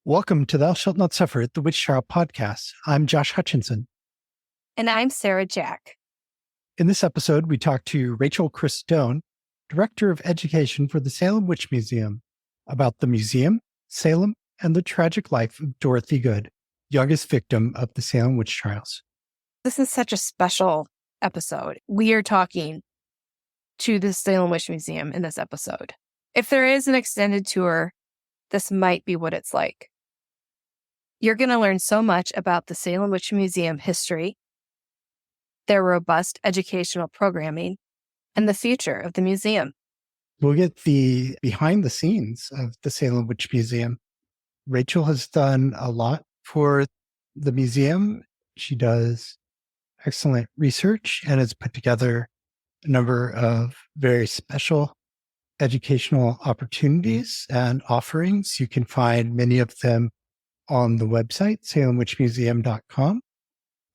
Welcome to Thou Shalt Not Suffer, the Witch Trial Podcast. I'm Josh Hutchinson. And I'm Sarah Jack. In this episode, we talk to Rachel Christ-Doane, Director of Education for the Salem Witch Museum, about the museum, Salem, and the tragic life of Dorothy Good, youngest victim of the Salem Witch Trials. This is such a special episode. We are talking to the Salem Witch Museum in this episode. If there is an extended tour, this might be what it's like. You're going to learn so much about the Salem Witch Museum history, their robust educational programming, and the future of the museum. We'll get the behind the scenes of the Salem Witch Museum. Rachel has done a lot for the museum. She does excellent research and has put together a number of very special educational opportunities and offerings. You can find many of them on the website, salemwitchmuseum.com.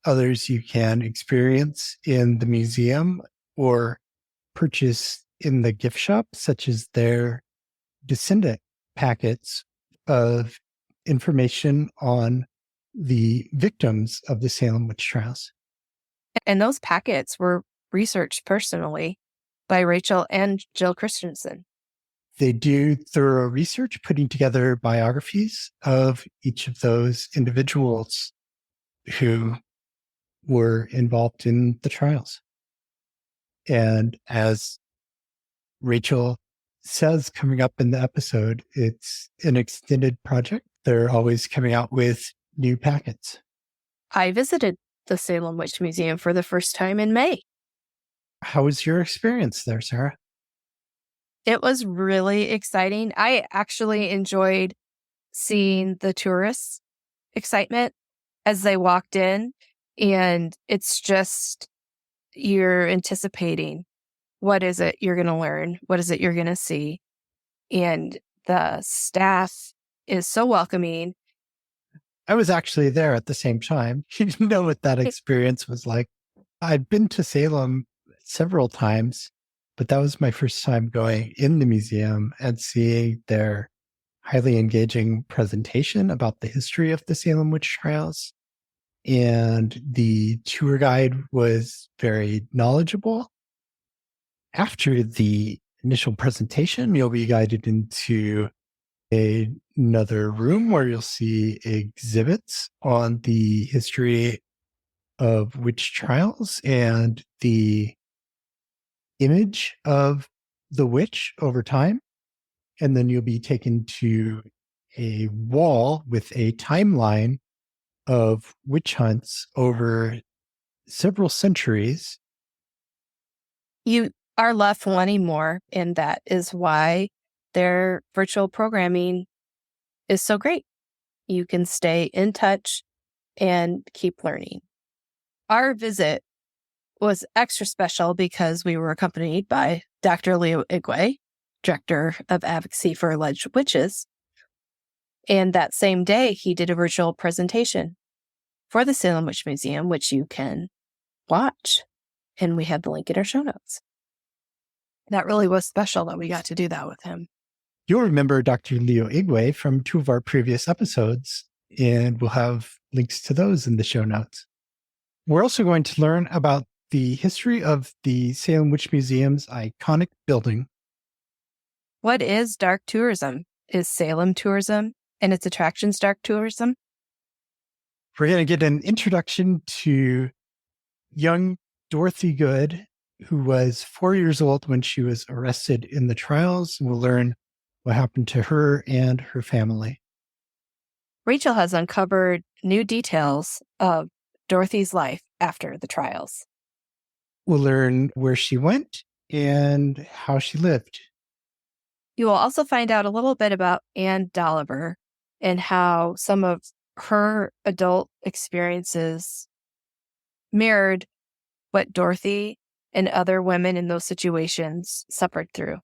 Others you can experience in the museum or purchase in the gift shop, such as their descendant packets of information on the victims of the Salem Witch Trials. And those packets were researched personally by Rachel and Jill Christensen. They do thorough research, putting together biographies of each of those individuals who were involved in the trials. And as Rachel says coming up in the episode, it's an extended project. They're always coming out with new packets. I visited the Salem Witch Museum for the first time in May. How was your experience there, Sarah? It was really exciting. I actually enjoyed seeing the tourists' excitement as they walked in. And it's just, you're anticipating, what is it you're going to learn? What is it you're going to see? And the staff is so welcoming. I was actually there at the same time. You know what that experience was like. I'd been to Salem several times, but that was my first time going in the museum and seeing their highly engaging presentation about the history of the Salem Witch Trials. And the tour guide was very knowledgeable. After the initial presentation, you'll be guided into another room where you'll see exhibits on the history of witch trials and the image of the witch over time. And then you'll be taken to a wall with a timeline of witch hunts over several centuries. You are left wanting more, and that is why their virtual programming is so great. You can stay in touch and keep learning. Our visit was extra special because we were accompanied by Dr. Leo Igwe, Director of Advocacy for Alleged Witches. And that same day, he did a virtual presentation for the Salem Witch Museum, which you can watch. And we have the link in our show notes. That really was special that we got to do that with him. You'll remember Dr. Leo Igwe from two of our previous episodes, and we'll have links to those in the show notes. We're also going to learn about the history of the Salem Witch Museum's iconic building. What is dark tourism? Is Salem tourism and its attractions dark tourism? We're going to get an introduction to young Dorothy Good, who was 4 years old when she was arrested in the trials. We'll learn what happened to her and her family. Rachel has uncovered new details of Dorothy's life after the trials. We'll learn where she went and how she lived. You will also find out a little bit about Anne Dolliver and how some of her adult experiences mirrored what Dorothy and other women in those situations suffered through.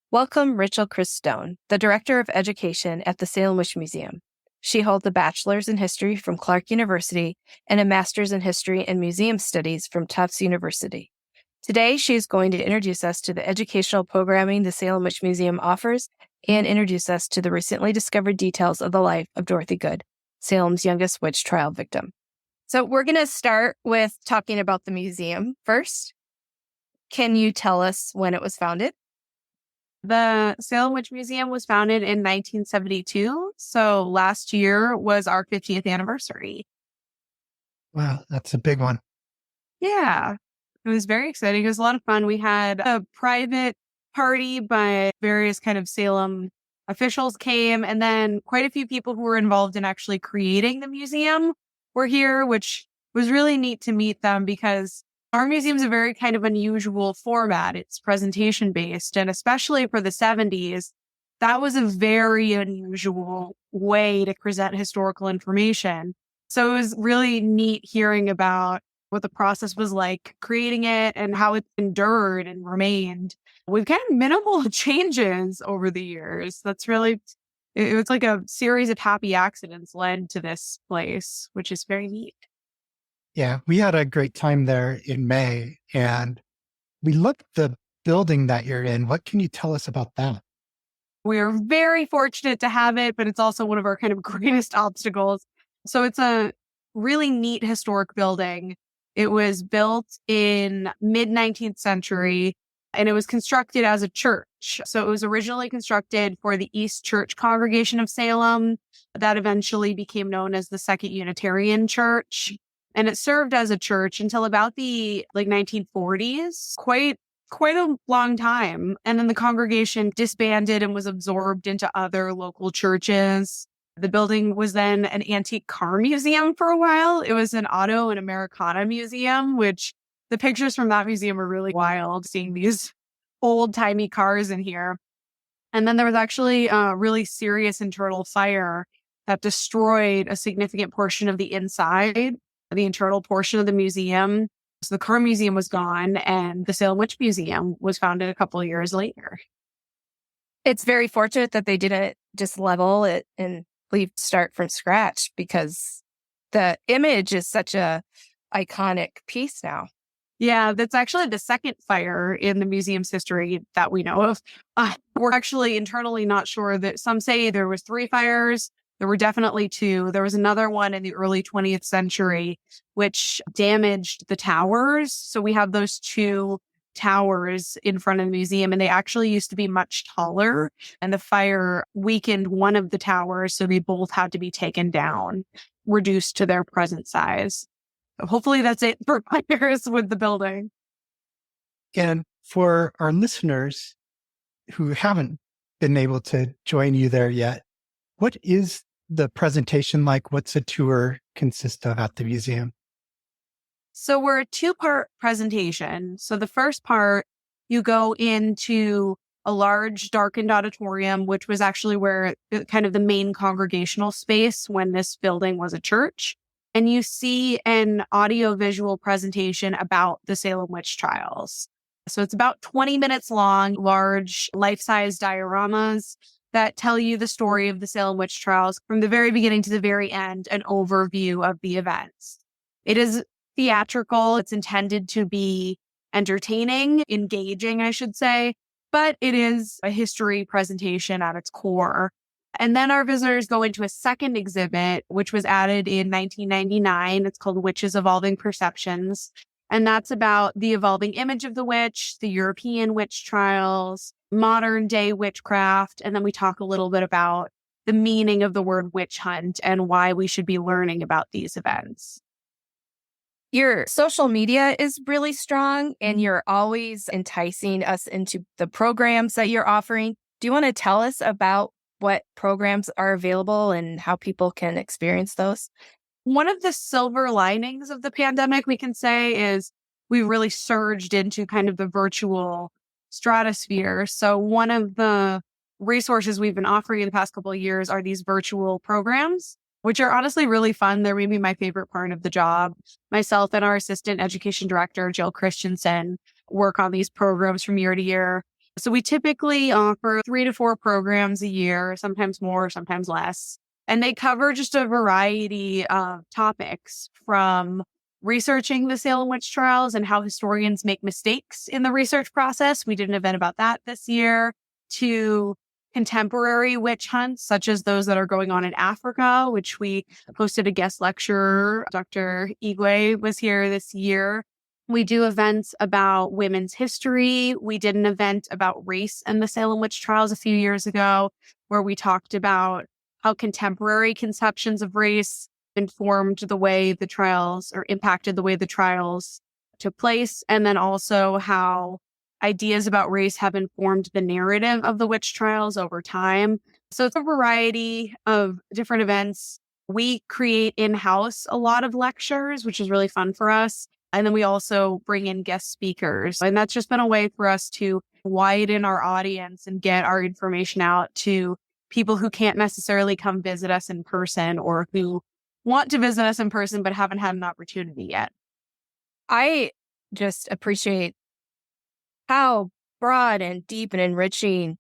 Welcome Rachel Christ-Doane, the Director of Education at the Salem Witch Museum. She holds a bachelor's in history from Clark University and a master's in history and museum studies from Tufts University. Today, she is going to introduce us to the educational programming the Salem Witch Museum offers and introduce us to the recently discovered details of the life of Dorothy Good, Salem's youngest witch trial victim. So we're going to start with talking about the museum first. Can you tell us when it was founded? The Salem Witch Museum was founded in 1972. So last year was our 50th anniversary. Wow, that's a big one. Yeah, it was very exciting. It was a lot of fun. We had a private party, but various kind of Salem officials came, and then quite a few people who were involved in actually creating the museum were here, which was really neat to meet them because our museum is a very kind of unusual format. It's presentation based, and especially for the 70s, that was a very unusual way to present historical information. So it was really neat hearing about what the process was like creating it and how it endured and remained with kind of minimal changes over the years. That's really, it was like a series of happy accidents led to this place, which is very neat. Yeah, we had a great time there in May, and we looked at the building that you're in. What can you tell us about that? We are very fortunate to have it, but it's also one of our kind of greatest obstacles. So it's a really neat historic building. It was built in mid-19th century, and it was constructed as a church. So it was originally constructed for the East Church congregation of Salem. That eventually became known as the Second Unitarian Church. And it served as a church until about the 1940s, quite a long time. And then the congregation disbanded and was absorbed into other local churches. The building was then an antique car museum for a while. It was an auto and Americana museum, which the pictures from that museum are really wild, seeing these old-timey cars in here. And then there was actually a really serious internal fire that destroyed a significant portion of the inside, the internal portion of the museum. So the car museum was gone, and the Salem Witch Museum was founded a couple of years later. It's very fortunate that they didn't just level it and start from scratch, because the image is such a iconic piece now. Yeah, that's actually the second fire in the museum's history that we know of. We're actually internally not sure. That some say there was 3 fires. There were definitely 2. There was another one in the early 20th century, which damaged the towers. So we have those 2 towers in front of the museum, and they actually used to be much taller. And the fire weakened one of the towers, so they both had to be taken down, reduced to their present size. So hopefully that's it for fires with the building. And for our listeners who haven't been able to join you there yet, what is the presentation like? What's a tour consist of at the museum? So we're a 2-part presentation. So the first part, you go into a large darkened auditorium, which was actually where kind of the main congregational space when this building was a church. And you see an audio-visual presentation about the Salem Witch Trials. So it's about 20 minutes long, large life-size dioramas that tell you the story of the Salem Witch Trials from the very beginning to the very end, an overview of the events. It is theatrical. It's intended to be entertaining, engaging, I should say, but it is a history presentation at its core. And then our visitors go into a second exhibit, which was added in 1999. It's called Witches Evolving Perceptions. And that's about the evolving image of the witch, the European witch trials, modern day witchcraft. And then we talk a little bit about the meaning of the word witch hunt and why we should be learning about these events. Your social media is really strong, and you're always enticing us into the programs that you're offering. Do you want to tell us about what programs are available and how people can experience those? One of the silver linings of the pandemic, we can say, is we really surged into kind of the virtual stratosphere. So one of the resources we've been offering in the past couple of years are these virtual programs, which are honestly really fun. They're maybe my favorite part of the job. Myself and our assistant education director, Jill Christensen, work on these programs from year to year. So we typically offer 3 to 4 programs a year, sometimes more, sometimes less. And they cover just a variety of topics, from researching the Salem Witch Trials and how historians make mistakes in the research process. We did an event about that this year, to contemporary witch hunts, such as those that are going on in Africa, which we hosted a guest lecturer. Dr. Igwe was here this year. We do events about women's history. We did an event about race in the Salem Witch Trials a few years ago, where we talked about how contemporary conceptions of race informed the way the trials or impacted the way the trials took place. And then also how ideas about race have informed the narrative of the witch trials over time. So it's a variety of different events. We create in-house a lot of lectures, which is really fun for us. And then we also bring in guest speakers. And that's just been a way for us to widen our audience and get our information out to people who can't necessarily come visit us in person or who want to visit us in person but haven't had an opportunity yet. I just appreciate how broad and deep and enriching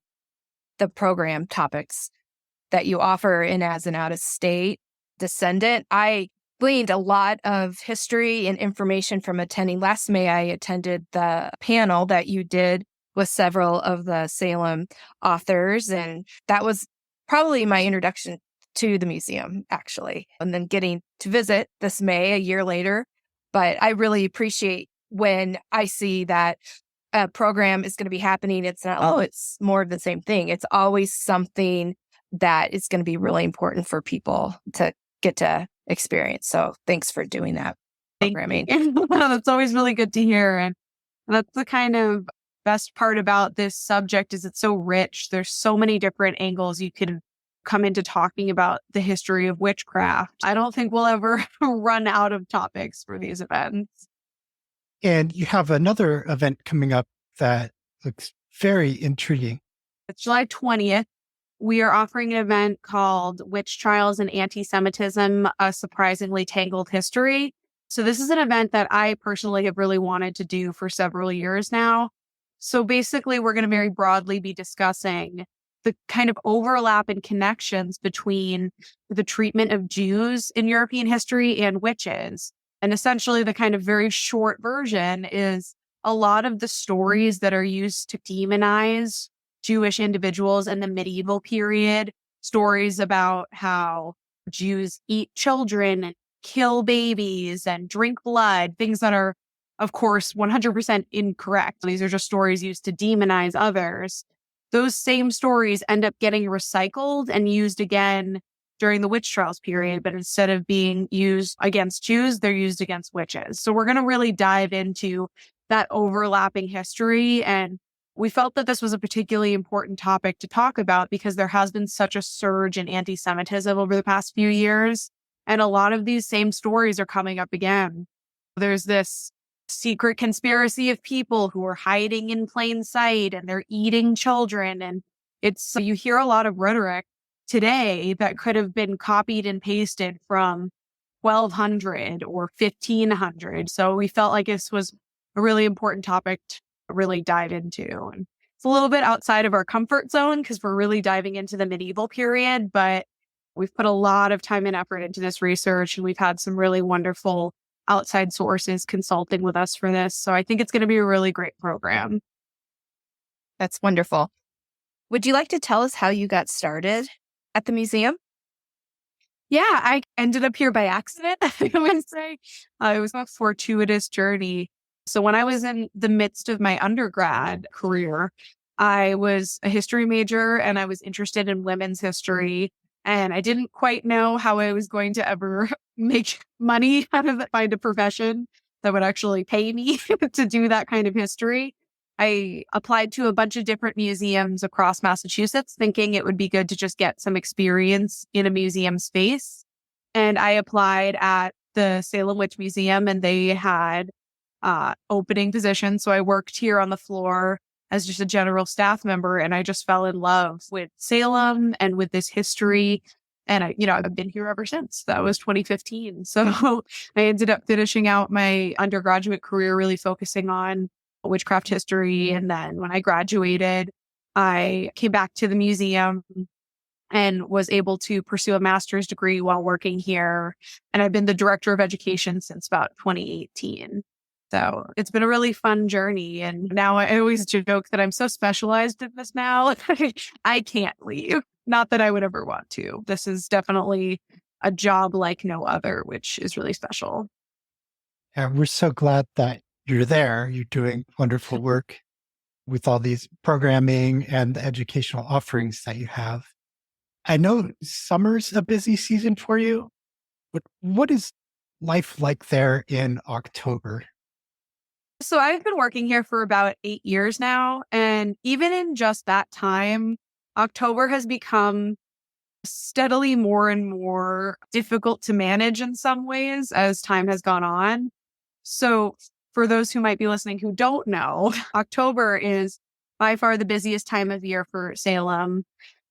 the program topics that you offer. And as an out-of-state descendant, I gleaned a lot of history and information from attending. Last May, I attended the panel that you did with several of the Salem authors, and that was probably my introduction to the museum, actually. And then getting to visit this May, a year later. But I really appreciate when I see that a program is going to be happening. It's not, oh, it's more of the same thing. It's always something that is going to be really important for people to get to experience. So thanks for doing that programming. That's always really good to hear. And that's the kind of best part about this subject is it's so rich. There's so many different angles you could come into talking about the history of witchcraft. I don't think we'll ever run out of topics for these events. And you have another event coming up that looks very intriguing. It's July 20th. We are offering an event called Witch Trials and Anti-Semitism, A Surprisingly Tangled History. So this is an event that I personally have really wanted to do for several years now. So basically, we're going to very broadly be discussing the kind of overlap and connections between the treatment of Jews in European history and witches. And essentially, the kind of very short version is a lot of the stories that are used to demonize Jewish individuals in the medieval period, stories about how Jews eat children and kill babies and drink blood, things that are, of course, 100% incorrect. These are just stories used to demonize others. Those same stories end up getting recycled and used again during the witch trials period, but instead of being used against Jews, they're used against witches. So we're going to really dive into that overlapping history. And we felt that this was a particularly important topic to talk about because there has been such a surge in anti-Semitism over the past few years. And a lot of these same stories are coming up again. There's this secret conspiracy of people who are hiding in plain sight and they're eating children. And you hear a lot of rhetoric today that could have been copied and pasted from 1200 or 1500. So we felt like this was a really important topic to really dive into. And it's a little bit outside of our comfort zone because we're really diving into the medieval period, but we've put a lot of time and effort into this research and we've had some really wonderful outside sources consulting with us for this. So I think it's going to be a really great program. That's wonderful. Would you like to tell us how you got started at the museum? Yeah, I ended up here by accident, I would say. It was a fortuitous journey. So when I was in the midst of my undergrad career, I was a history major and I was interested in women's history. And I didn't quite know how I was going to ever make money out of it, find a profession that would actually pay me to do that kind of history. I applied to a bunch of different museums across Massachusetts, thinking it would be good to just get some experience in a museum space. And I applied at the Salem Witch Museum and they had opening positions. So I worked here on the floor as just a general staff member. And I just fell in love with Salem and with this history. And I've been here ever since. That was 2015. So I ended up finishing out my undergraduate career, really focusing on witchcraft history. And then when I graduated, I came back to the museum and was able to pursue a master's degree while working here. And I've been the director of education since about 2018. So it's been a really fun journey. And now I always joke that I'm so specialized in this now. I can't leave. Not that I would ever want to. This is definitely a job like no other, which is really special. And we're so glad that you're there. You're doing wonderful work with all these programming and the educational offerings that you have. I know summer's a busy season for you, but what is life like there in October? So I've been working here for about 8 years now. And even in just that time, October has become steadily more and more difficult to manage in some ways as time has gone on. So for those who might be listening who don't know, October is by far the busiest time of year for Salem.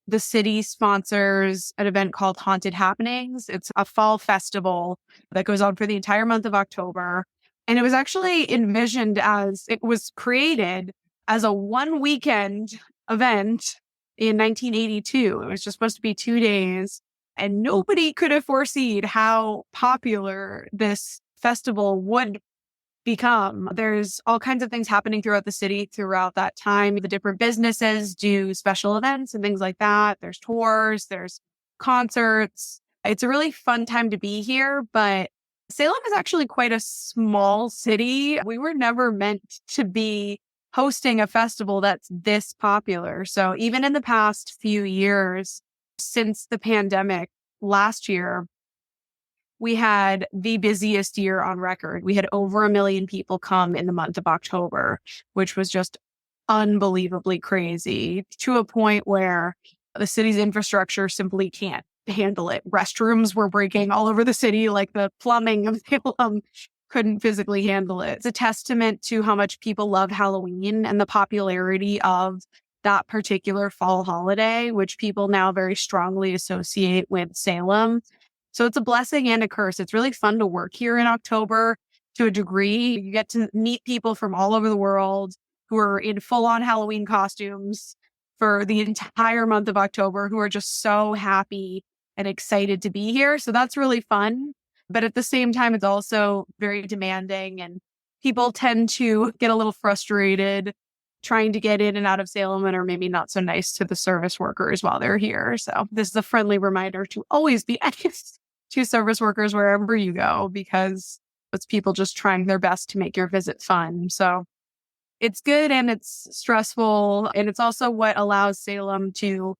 The city sponsors an event called Haunted Happenings. It's a fall festival that goes on for the entire month of October. And it was actually envisioned as it was created as a one weekend event in 1982. It was just supposed to be 2 days. And nobody could have foreseen how popular this festival would become. There's all kinds of things happening throughout the city throughout that time. The different businesses do special events and things like that. There's tours, there's concerts. It's a really fun time to be here, but Salem is actually quite a small city. We were never meant to be hosting a festival that's this popular. So even in the past few years, since the pandemic last year, we had the busiest year on record. We had over 1 million people come in the month of October, which was just unbelievably crazy, to a point where the city's infrastructure simply can't handle it. Restrooms were breaking all over the city, like the plumbing of Salem couldn't physically handle it. It's a testament to how much people love Halloween and the popularity of that particular fall holiday, which people now very strongly associate with Salem. So it's a blessing and a curse. It's really fun to work here in October to a degree. You get to meet people from all over the world who are in full-on Halloween costumes for the entire month of October, who are just so happy and excited to be here. So that's really fun. But at the same time, it's also very demanding, and people tend to get a little frustrated trying to get in and out of Salem and are maybe not so nice to the service workers while they're here. So this is a friendly reminder to always be nice to service workers wherever you go, because it's people just trying their best to make your visit fun. So it's good and it's stressful. And it's also what allows Salem to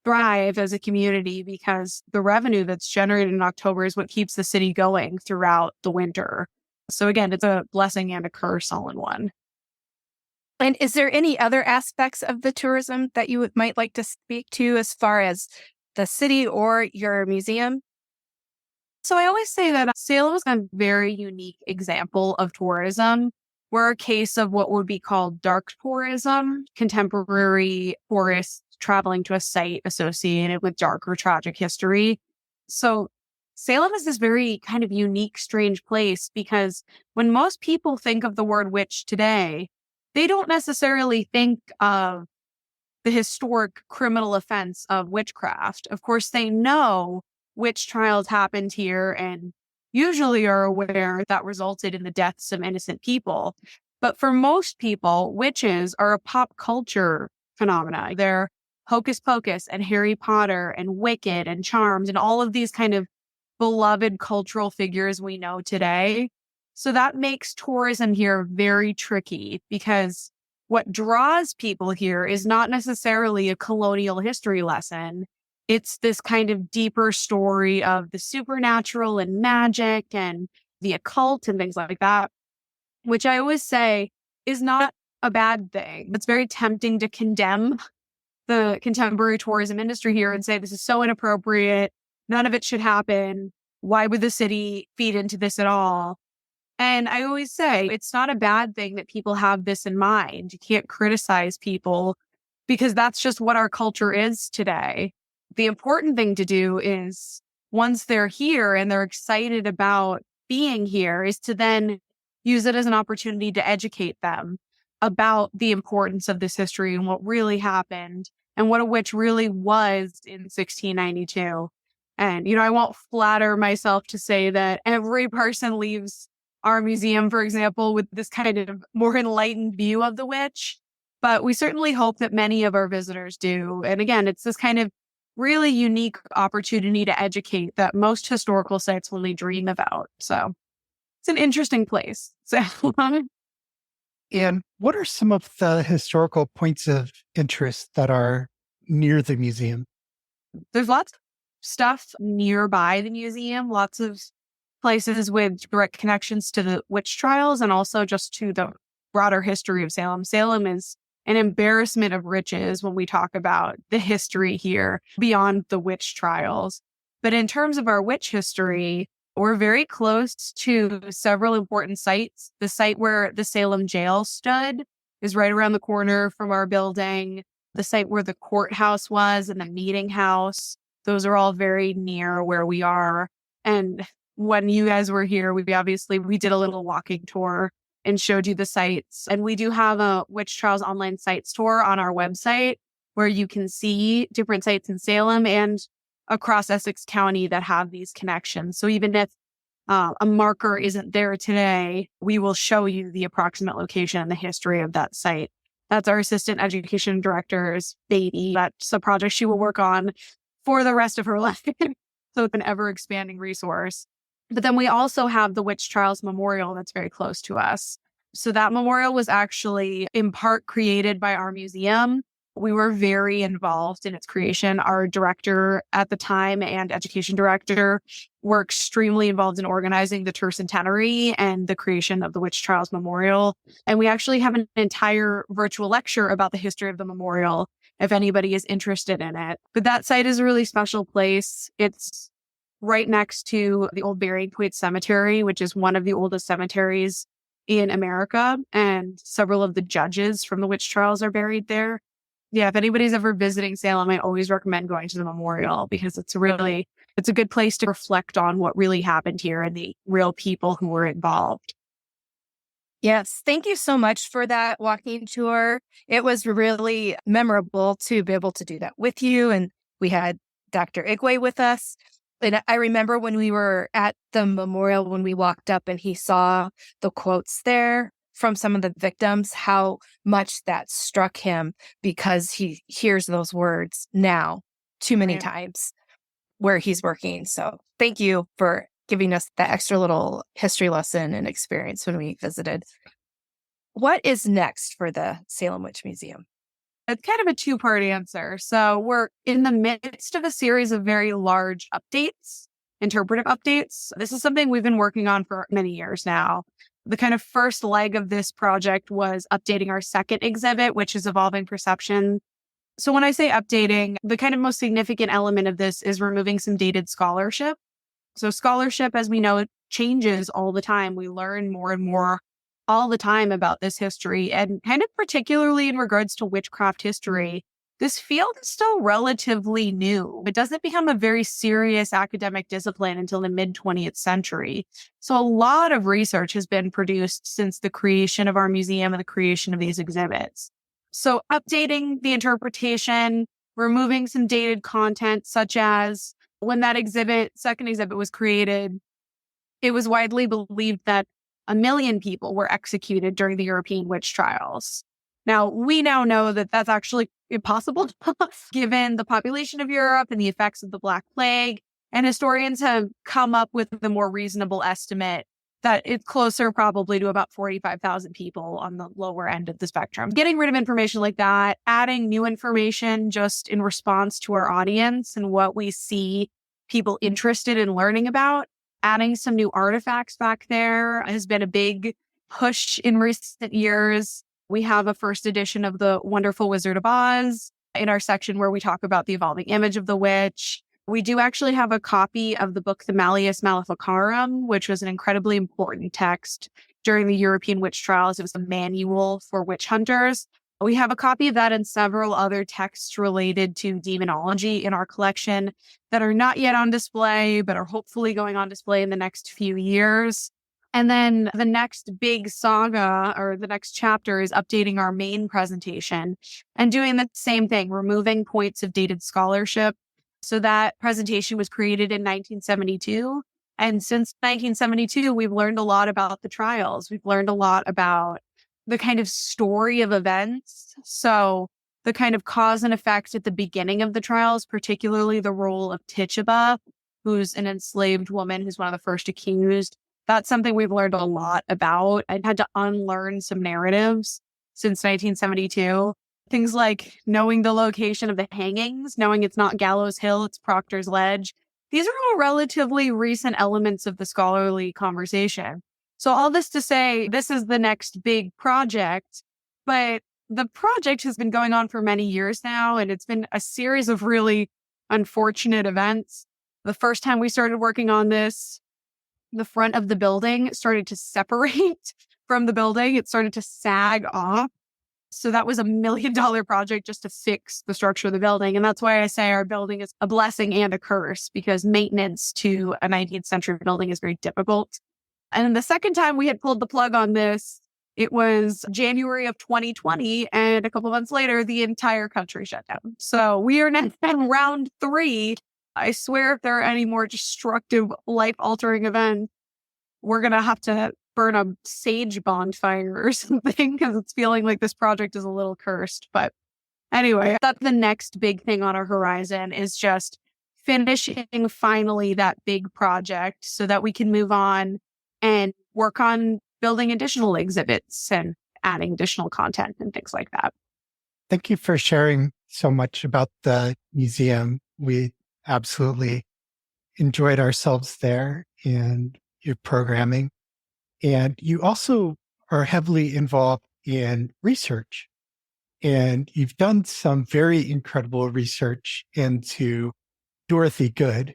thrive as a community, because the revenue that's generated in October is what keeps the city going throughout the winter. So again, it's a blessing and a curse all in one. And is there any other aspects of the tourism that you might like to speak to as far as the city or your museum? So I always say that Salem is a very unique example of tourism. We're a case of what would be called dark tourism, contemporary tourists traveling to a site associated with dark or tragic history. So Salem is this very kind of unique, strange place, because when most people think of the word witch today, they don't necessarily think of the historic criminal offense of witchcraft. Of course, they know witch trials happened here and usually are aware that resulted in the deaths of innocent people. But for most people, witches are a pop culture phenomena. They're Hocus Pocus and Harry Potter and Wicked and Charmed and all of these kind of beloved cultural figures we know today. So that makes tourism here very tricky, because what draws people here is not necessarily a colonial history lesson. It's this kind of deeper story of the supernatural and magic and the occult and things like that, which I always say is not a bad thing. It's very tempting to condemn the contemporary tourism industry here and say, this is so inappropriate. None of it should happen. Why would the city feed into this at all? And I always say it's not a bad thing that people have this in mind. You can't criticize people, because that's just what our culture is today. The important thing to do is, once they're here and they're excited about being here, is to then use it as an opportunity to educate them about the importance of this history and what really happened and what a witch really was in 1692. And, I won't flatter myself to say that every person leaves our museum, for example, with this kind of more enlightened view of the witch. But we certainly hope that many of our visitors do. And again, it's this kind of really unique opportunity to educate that most historical sites only dream about. So it's an interesting place. So And what are some of the historical points of interest that are near the museum? there's lots of stuff nearby the museum, lots of places with direct connections to the witch trials and also just to the broader history of Salem. Salem is an embarrassment of riches when we talk about the history here beyond the witch trials. But in terms of our witch history, we're very close to several important sites. The site where the Salem jail stood is right around the corner from our building. The site where the courthouse was and the meeting house, those are all very near where we are. And when you guys were here, we did a little walking tour and showed you the sites. And we do have a Witch Trials online sites tour on our website where you can see different sites in Salem and across Essex County that have these connections. So even if a marker isn't there today, we will show you the approximate location and the history of that site. That's our assistant education director's baby. That's a project she will work on for the rest of her life. So it's an ever expanding resource. But then we also have the Witch Trials Memorial that's very close to us. So that memorial was actually in part created by our museum. We were very involved in its creation. Our director at the time and education director were extremely involved in organizing the tercentenary and the creation of the Witch Trials Memorial. And we actually have an entire virtual lecture about the history of the memorial if anybody is interested in it. But that site is a really special place. It's right next to the old Burying Point Cemetery, which is one of the oldest cemeteries in America. And several of the judges from the witch trials are buried there. Yeah, if anybody's ever visiting Salem, I always recommend going to the memorial because it's a good place to reflect on what really happened here and the real people who were involved. Yes, thank you so much for that walking tour. It was really memorable to be able to do that with you. And we had Dr. Igwe with us. And I remember when we were at the memorial, when we walked up and he saw the quotes there from some of the victims, how much that struck him because he hears those words now too many times where he's working. So thank you for giving us that extra little history lesson and experience when we visited. What is next for the Salem Witch Museum? It's kind of a two-part answer. So we're in the midst of a series of very large updates, interpretive updates. This is something we've been working on for many years now. The kind of first leg of this project was updating our second exhibit, which is Evolving Perception. So when I say updating, the kind of most significant element of this is removing some dated scholarship. So scholarship, as we know, changes all the time. We learn more and more all the time about this history, and kind of particularly in regards to witchcraft history, this field is still relatively new. It doesn't become a very serious academic discipline until the mid-20th century. So a lot of research has been produced since the creation of our museum and the creation of these exhibits. So updating the interpretation, removing some dated content, such as when that second exhibit was created, it was widely believed that 1 million people were executed during the European witch trials. Now, we now know that that's actually impossible, given the population of Europe and the effects of the Black Plague. And historians have come up with the more reasonable estimate that it's closer probably to about 45,000 people on the lower end of the spectrum. Getting rid of information like that, adding new information just in response to our audience and what we see people interested in learning about. Adding some new artifacts back there has been a big push in recent years. We have a first edition of The Wonderful Wizard of Oz in our section where we talk about the evolving image of the witch. We do actually have a copy of the book The Malleus Maleficarum, which was an incredibly important text during the European witch trials. It was a manual for witch hunters. We have a copy of that and several other texts related to demonology in our collection that are not yet on display, but are hopefully going on display in the next few years. And then the next big saga or the next chapter is updating our main presentation and doing the same thing, removing points of dated scholarship. So that presentation was created in 1972. And since 1972, we've learned a lot about the trials. We've learned a lot about the kind of story of events. So the kind of cause and effect at the beginning of the trials, particularly the role of Tituba, who's an enslaved woman who's one of the first accused. That's something we've learned a lot about. I had to unlearn some narratives since 1972. Things like knowing the location of the hangings, knowing it's not Gallows Hill, it's Proctor's Ledge. These are all relatively recent elements of the scholarly conversation. So all this to say, this is the next big project, but the project has been going on for many years now, and it's been a series of really unfortunate events. The first time we started working on this, the front of the building started to separate from the building. It started to sag off. So that was $1 million project just to fix the structure of the building. And that's why I say our building is a blessing and a curse, because maintenance to a 19th century building is very difficult. And then the second time we had pulled the plug on this, it was January of 2020. And a couple months later, the entire country shut down. So we are now in round 3. I swear if there are any more destructive, life-altering events, we're going to have to burn a sage bonfire or something, because it's feeling like this project is a little cursed. But anyway, that's the next big thing on our horizon, is just finishing finally that big project so that we can move on and work on building additional exhibits and adding additional content and things like that. Thank you for sharing so much about the museum. We absolutely enjoyed ourselves there and your programming. And you also are heavily involved in research. And you've done some very incredible research into Dorothy Good,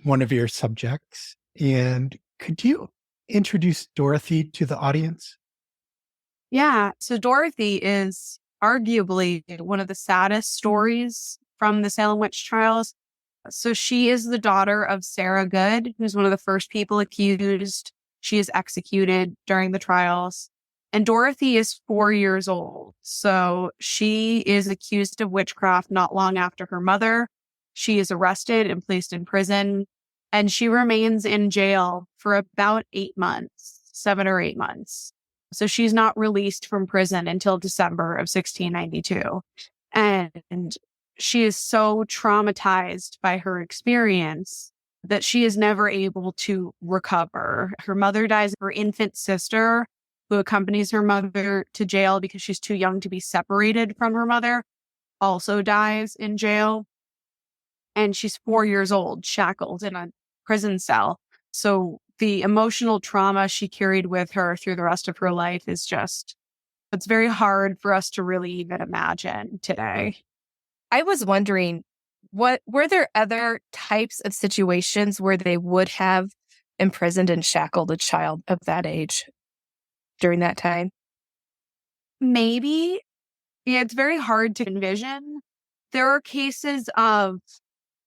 one of your subjects. And could you introduce Dorothy to the audience? Yeah. So Dorothy is arguably one of the saddest stories from the Salem Witch Trials. So she is the daughter of Sarah Good, who's one of the first people accused. She is executed during the trials. And Dorothy is 4 years old. So she is accused of witchcraft not long after her mother. She is arrested and placed in prison. And she remains in jail for about 8 months, 7 or 8 months. So she's not released from prison until December of 1692. And she is so traumatized by her experience that she is never able to recover. Her mother dies. Her infant sister, who accompanies her mother to jail because she's too young to be separated from her mother, also dies in jail. And she's 4 years old, shackled in a prison cell. So the emotional trauma she carried with her through the rest of her life is just, it's very hard for us to really even imagine today. I was wondering, what were there other types of situations where they would have imprisoned and shackled a child of that age during that time? Maybe. Yeah, it's very hard to envision. There are cases of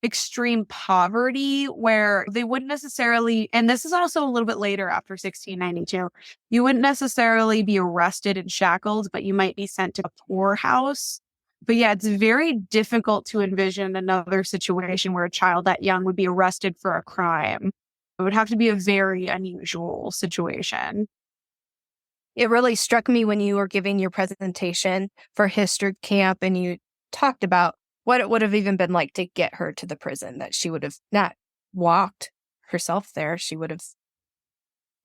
extreme poverty where they wouldn't necessarily, and this is also a little bit later after 1692, you wouldn't necessarily be arrested and shackled, but you might be sent to a poorhouse. But yeah, it's very difficult to envision another situation where a child that young would be arrested for a crime. It would have to be a very unusual situation. It really struck me when you were giving your presentation for History Camp and you talked about what it would have even been like to get her to the prison, that she would have not walked herself there. She would have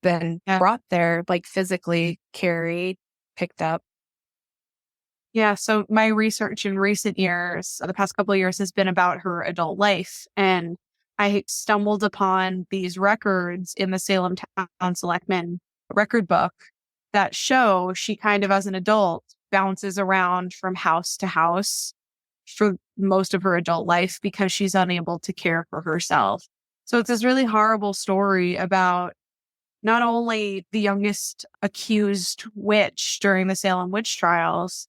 been brought there, like physically carried, picked up. Yeah, so my research in recent years, the past couple of years, has been about her adult life. And I stumbled upon these records in the Salem Town Selectmen record book that show she kind of, as an adult, bounces around from house to house for most of her adult life because she's unable to care for herself. So it's this really horrible story about not only the youngest accused witch during the Salem Witch Trials,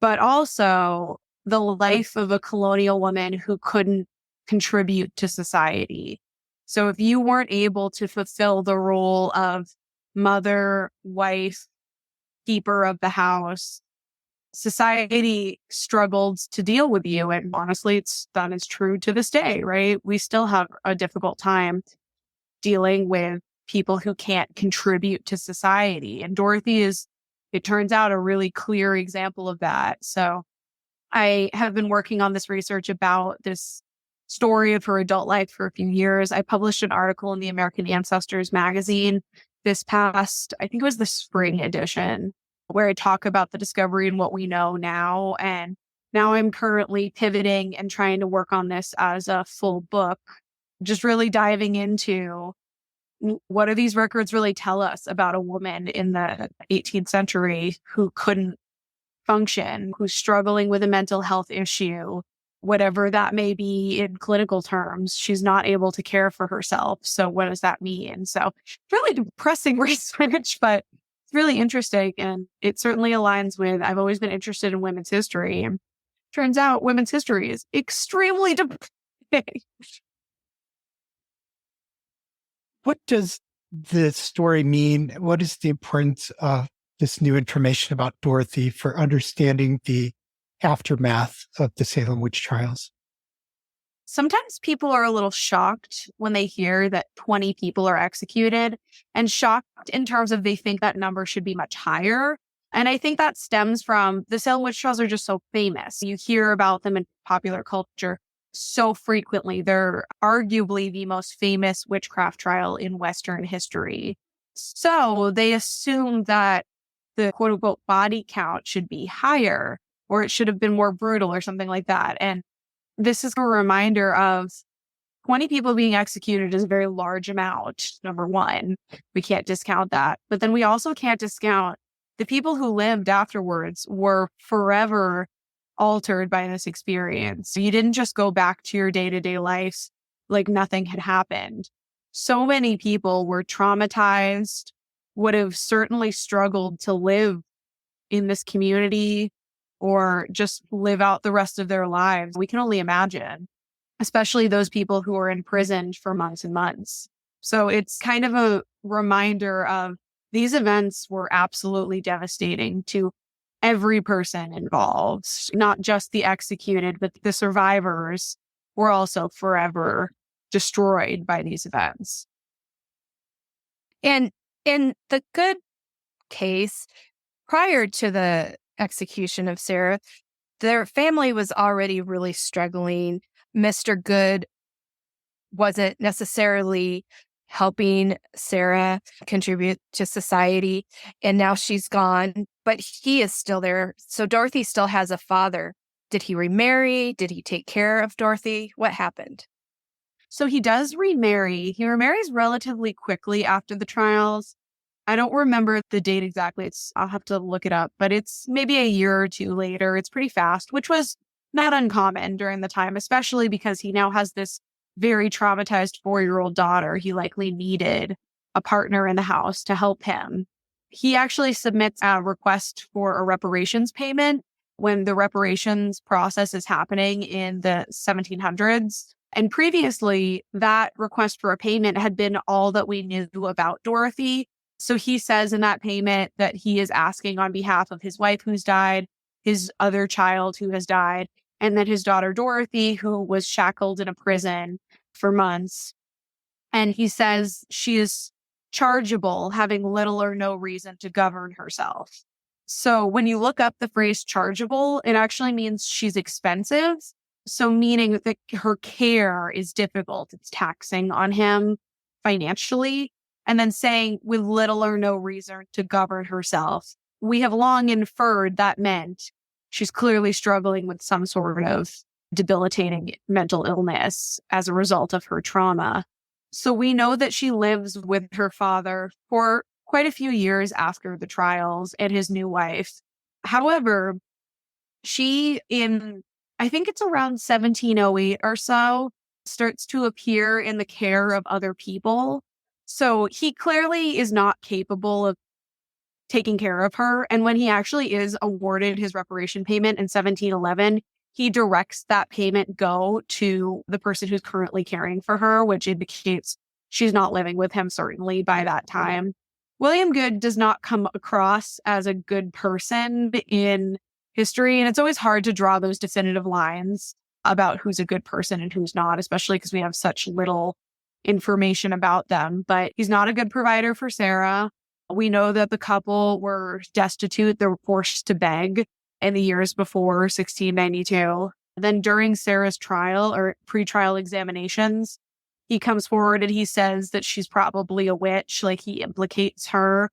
but also the life of a colonial woman who couldn't contribute to society. So if you weren't able to fulfill the role of mother, wife, keeper of the house, society struggled to deal with you. And honestly, that is true to this day, right? We still have a difficult time dealing with people who can't contribute to society. And Dorothy is, it turns out, a really clear example of that. So I have been working on this research about this story of her adult life for a few years. I published an article in the American Ancestors magazine this past, I think it was the spring edition, where I talk about the discovery and what we know now. And now I'm currently pivoting and trying to work on this as a full book, just really diving into what do these records really tell us about a woman in the 18th century who couldn't function, who's struggling with a mental health issue, whatever that may be in clinical terms. She's not able to care for herself. So what does that mean? So it's really depressing research, but it's really interesting. And it certainly aligns with, I've always been interested in women's history. And turns out women's history is extremely depressing. What does the story mean? What is the importance of this new information about Dorothy for understanding the aftermath of the Salem Witch Trials? Sometimes people are a little shocked when they hear that 20 people are executed, and shocked in terms of they think that number should be much higher. And I think that stems from the Salem Witch Trials are just so famous. You hear about them in popular culture so frequently. They're arguably the most famous witchcraft trial in Western history. So they assume that the quote unquote body count should be higher, or it should have been more brutal or something like that. And this is a reminder of 20 people being executed is a very large amount. Number one, we can't discount that. But then we also can't discount the people who lived afterwards were forever altered by this experience. So you didn't just go back to your day-to-day lives like nothing had happened. So many people were traumatized, would have certainly struggled to live in this community or just live out the rest of their lives. We can only imagine, especially those people who were imprisoned for months and months. So it's kind of a reminder of these events were absolutely devastating to every person involved, not just the executed, but the survivors were also forever destroyed by these events. And in the Good case, prior to the execution of Sarah, their family was already really struggling. Mr. Good wasn't necessarily helping Sarah contribute to society, and now she's gone, but he is still there. So Dorothy still has a father. Did he remarry? Did he take care of Dorothy? What happened? So he does remarry. He remarries relatively quickly after the trials. I don't remember the date exactly. I'll have to look it up, but it's maybe a year or two later. It's pretty fast, which was not uncommon during the time, especially because he now has this very traumatized 4-year-old daughter. He likely needed a partner in the house to help him. He actually submits a request for a reparations payment when the reparations process is happening in the 1700s. And previously, that request for a payment had been all that we knew about Dorothy. So he says in that payment that he is asking on behalf of his wife who's died, his other child who has died, and then his daughter Dorothy, who was shackled in a prison for months. And he says she is chargeable, having little or no reason to govern herself. So when you look up the phrase chargeable, it actually means she's expensive. So meaning that her care is difficult. It's taxing on him financially. And then saying with little or no reason to govern herself. We have long inferred that meant she's clearly struggling with some sort of debilitating mental illness as a result of her trauma. So we know that she lives with her father for quite a few years after the trials and his new wife. However, she I think it's around 1708 or so, starts to appear in the care of other people. So he clearly is not capable of taking care of her. And when he actually is awarded his reparation payment in 1711, he directs that payment go to the person who's currently caring for her, which indicates she's not living with him, certainly by that time. William Good does not come across as a good person in history. And it's always hard to draw those definitive lines about who's a good person and who's not, especially because we have such little information about them, but he's not a good provider for Sarah. We know that the couple were destitute. They were forced to beg in the years before 1692. Then during Sarah's trial or pre-trial examinations, he comes forward and he says that she's probably a witch, like he implicates her.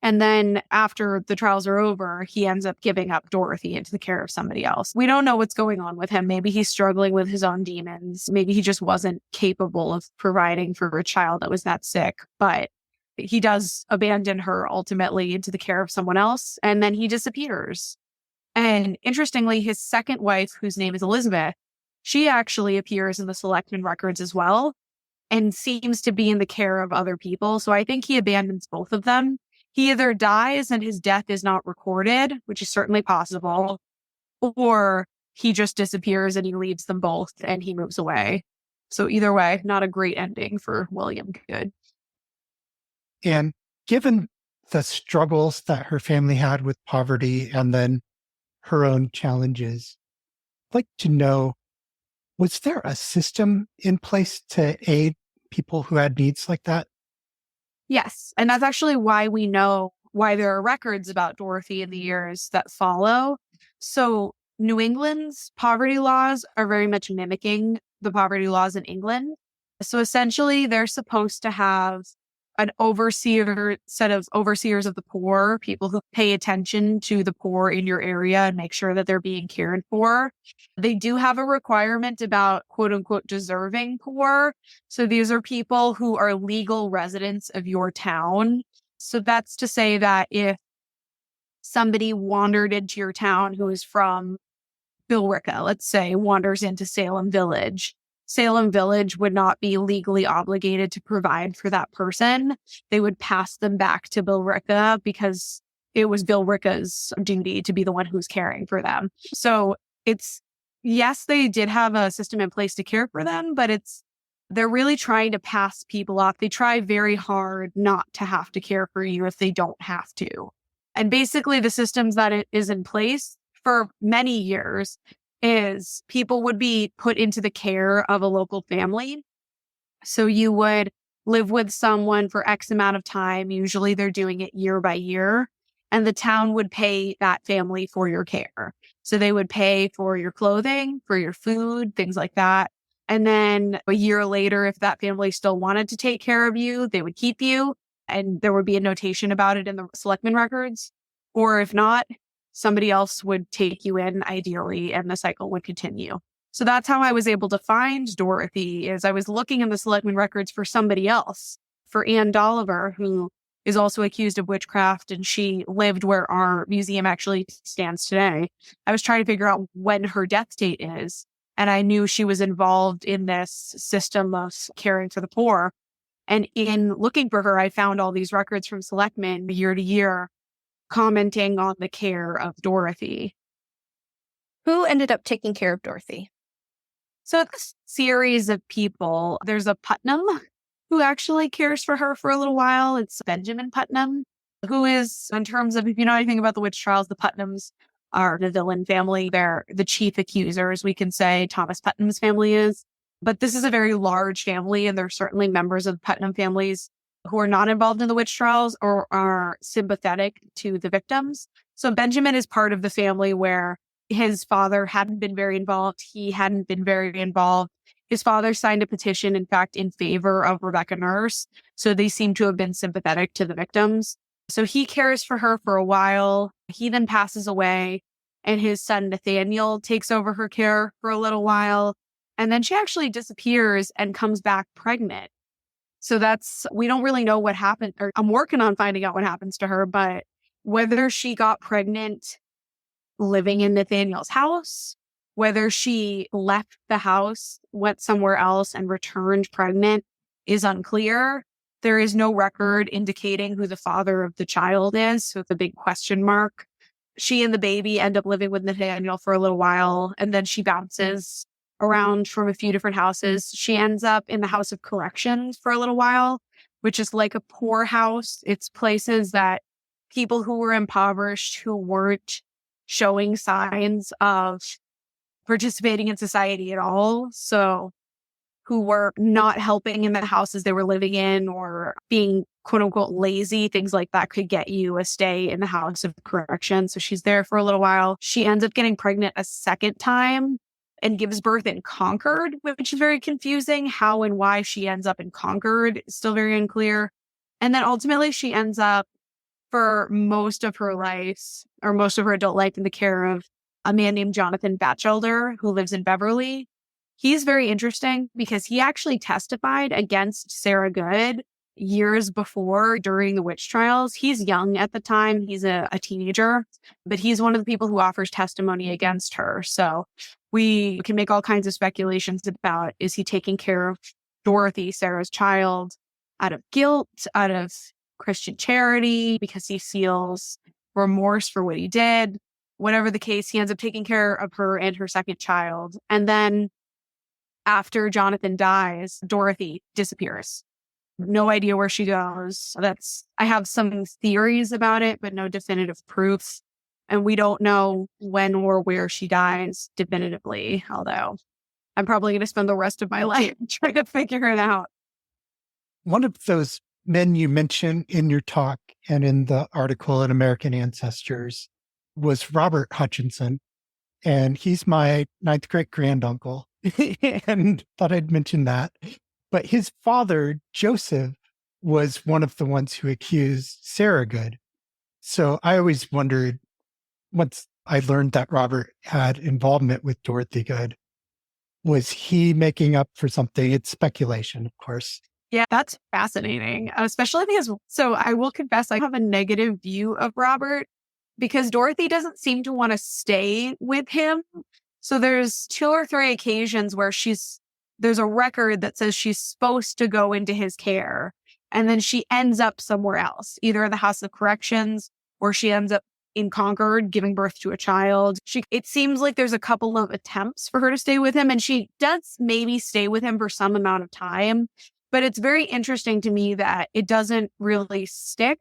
And then after the trials are over, he ends up giving up Dorothy into the care of somebody else. We don't know what's going on with him. Maybe he's struggling with his own demons. Maybe he just wasn't capable of providing for a child that was that sick. But he does abandon her ultimately into the care of someone else. And then he disappears. And interestingly, his second wife, whose name is Elizabeth, she actually appears in the Selectmen records as well and seems to be in the care of other people. So I think he abandons both of them. He either dies and his death is not recorded, which is certainly possible, or he just disappears and he leaves them both and he moves away. So either way, not a great ending for William Good. And given the struggles that her family had with poverty and then her own challenges, I'd like to know, was there a system in place to aid people who had needs like that? Yes. And that's actually why we know why there are records about Dorothy in the years that follow. So New England's poverty laws are very much mimicking the poverty laws in England. So essentially, they're supposed to have an set of overseers of the poor, people who pay attention to the poor in your area and make sure that they're being cared for. They do have a requirement about quote unquote deserving poor. So these are people who are legal residents of your town. So that's to say that if somebody wandered into your town who is from Billerica, let's say, wanders into Salem Village would not be legally obligated to provide for that person. They would pass them back to Billerica because it was Billerica's duty to be the one who's caring for them. So yes, they did have a system in place to care for them, but they're really trying to pass people off. They try very hard not to have to care for you if they don't have to. And basically the systems that it is in place for many years is people would be put into the care of a local family. So you would live with someone for X amount of time. Usually they're doing it year by year. And the town would pay that family for your care. So they would pay for your clothing, for your food, things like that. And then a year later, if that family still wanted to take care of you, they would keep you. And there would be a notation about it in the Selectmen records. Or if not, somebody else would take you in ideally, and the cycle would continue. So that's how I was able to find Dorothy, is I was looking in the Selectmen records for somebody else, for Anne Dolliver, who is also accused of witchcraft, and she lived where our museum actually stands today. I was trying to figure out when her death date is, and I knew she was involved in this system of caring for the poor. And in looking for her, I found all these records from Selectmen year to year commenting on the care of Dorothy. Who ended up taking care of Dorothy? So this series of people, there's a Putnam who actually cares for her for a little while. It's Benjamin Putnam, who is, in terms of, if you know anything about the witch trials, the Putnams are the villain family. They're the chief accusers, we can say Thomas Putnam's family is. But this is a very large family, and there's certainly members of the Putnam families who are not involved in the witch trials or are sympathetic to the victims. So Benjamin is part of the family where his father hadn't been very involved. He hadn't been very involved. His father signed a petition, in fact, in favor of Rebecca Nurse. So they seem to have been sympathetic to the victims. So he cares for her for a while. He then passes away, and his son Nathaniel takes over her care for a little while. And then she actually disappears and comes back pregnant. So we don't really know what happened, or I'm working on finding out what happens to her, but whether she got pregnant living in Nathaniel's house, whether she left the house, went somewhere else, and returned pregnant is unclear. There is no record indicating who the father of the child is, so it's a big question mark. She and the baby end up living with Nathaniel for a little while, and then she bounces around from a few different houses. She ends up in the House of Corrections for a little while, which is like a poor house. It's places that people who were impoverished, who weren't showing signs of participating in society at all. So who were not helping in the houses they were living in or being quote unquote lazy. Things like that could get you a stay in the house of correction. So she's there for a little while. She ends up getting pregnant a second time and gives birth in Concord, which is very confusing. How and why she ends up in Concord is still very unclear. And then ultimately she ends up for most of her life or most of her adult life in the care of a man named Jonathan Batchelder who lives in Beverly. He's very interesting because he actually testified against Sarah Good years before during the witch trials. He's young at the time. He's a teenager, but he's one of the people who offers testimony against her. So we can make all kinds of speculations about, is he taking care of Dorothy, Sarah's child, out of guilt, out of Christian charity, because he feels remorse for what he did? Whatever the case, he ends up taking care of her and her second child. And then after Jonathan dies, Dorothy disappears. No idea where she goes. I have some theories about it, but no definitive proof. And we don't know when or where she dies definitively, although I'm probably going to spend the rest of my life trying to figure it out. One of those men you mentioned in your talk and in the article in American Ancestors was Robert Hutchinson. And he's my ninth great granduncle. And thought I'd mention that. But his father, Joseph, was one of the ones who accused Sarah Good. So I always wondered, once I learned that Robert had involvement with Dorothy Good, was he making up for something? It's speculation, of course. Yeah, that's fascinating, especially because, so I will confess, I have a negative view of Robert because Dorothy doesn't seem to want to stay with him. So there's 2 or 3 occasions where there's a record that says she's supposed to go into his care. And then she ends up somewhere else, either in the House of Corrections or she ends up in Concord giving birth to a child. It seems like there's a couple of attempts for her to stay with him, and she does maybe stay with him for some amount of time. But it's very interesting to me that it doesn't really stick.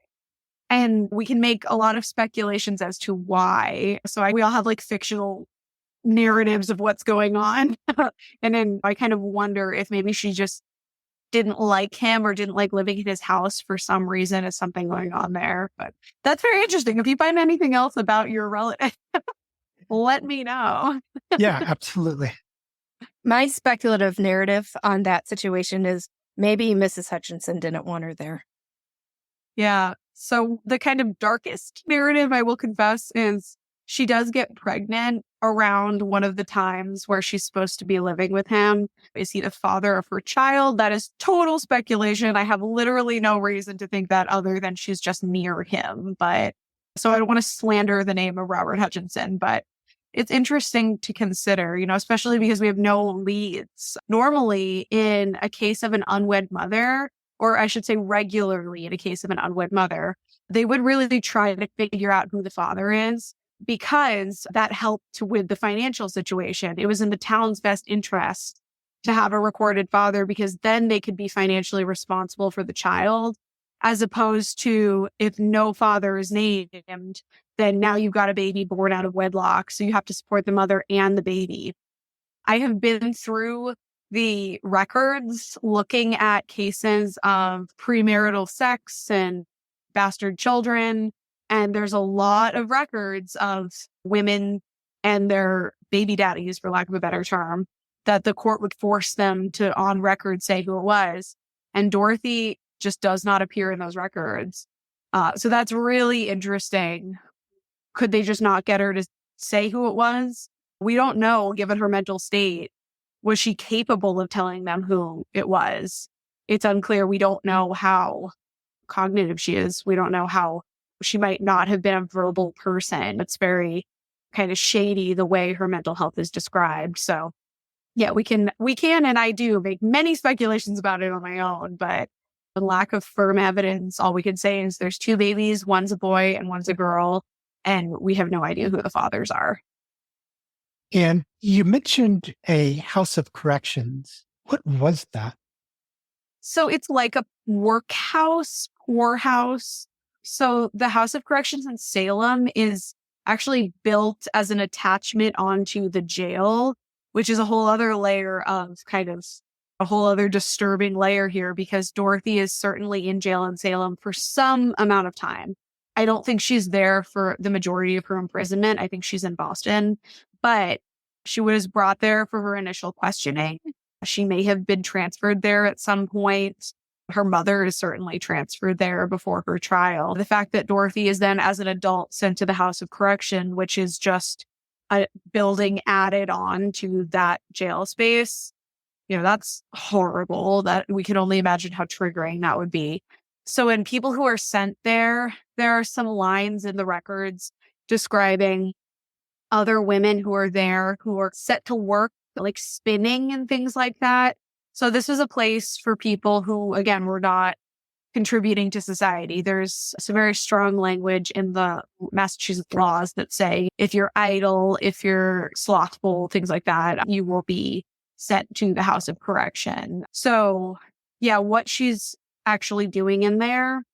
And we can make a lot of speculations as to why. So we all have like fictional narratives of what's going on. And then I kind of wonder if maybe she just didn't like him or didn't like living in his house for some reason. Is something going on there? But that's very interesting. If you find anything else about your relative, let me know. Yeah, absolutely. My speculative narrative on that situation is maybe Mrs. Hutchinson didn't want her there. Yeah. So the kind of darkest narrative, I will confess, is she does get pregnant around one of the times where she's supposed to be living with him. Is he the father of her child? That is total speculation. I have literally no reason to think that other than she's just near him. But so I don't want to slander the name of Robert Hutchinson, but it's interesting to consider, especially because we have no leads. Normally in a case of an unwed mother, or I should say regularly in a case of an unwed mother, they would really try to figure out who the father is, because that helped with the financial situation. It was in the town's best interest to have a recorded father because then they could be financially responsible for the child, as opposed to if no father is named, then now you've got a baby born out of wedlock. So you have to support the mother and the baby. I have been through the records looking at cases of premarital sex and bastard children. And there's a lot of records of women and their baby daddies, for lack of a better term, that the court would force them to on record say who it was. And Dorothy just does not appear in those records. So that's really interesting. Could they just not get her to say who it was? We don't know, given her mental state. Was she capable of telling them who it was? It's unclear. We don't know how cognitive she is. We don't know how she might not have been a verbal person. It's very kind of shady the way her mental health is described. So yeah, we can, and I do make many speculations about it on my own, but the lack of firm evidence, all we can say is there's 2 babies, one's a boy and one's a girl, and we have no idea who the fathers are. And you mentioned a house of corrections. What was that? So it's like a workhouse, poorhouse. So the House of Corrections in Salem is actually built as an attachment onto the jail, which is a whole other layer of kind of a whole other disturbing layer here because Dorothy is certainly in jail in Salem for some amount of time. I don't think she's there for the majority of her imprisonment. I think she's in Boston, but she was brought there for her initial questioning. She may have been transferred there at some point. Her mother is certainly transferred there before her trial. The fact that Dorothy is then, as an adult, sent to the House of Correction, which is just a building added on to that jail space, that's horrible. That we can only imagine how triggering that would be. So when people who are sent there are some lines in the records describing other women who are there who are set to work, like spinning and things like that. So this is a place for people who, again, were not contributing to society. There's some very strong language in the Massachusetts laws that say if you're idle, if you're slothful, things like that, you will be sent to the House of Correction. So yeah, what she's actually doing in there,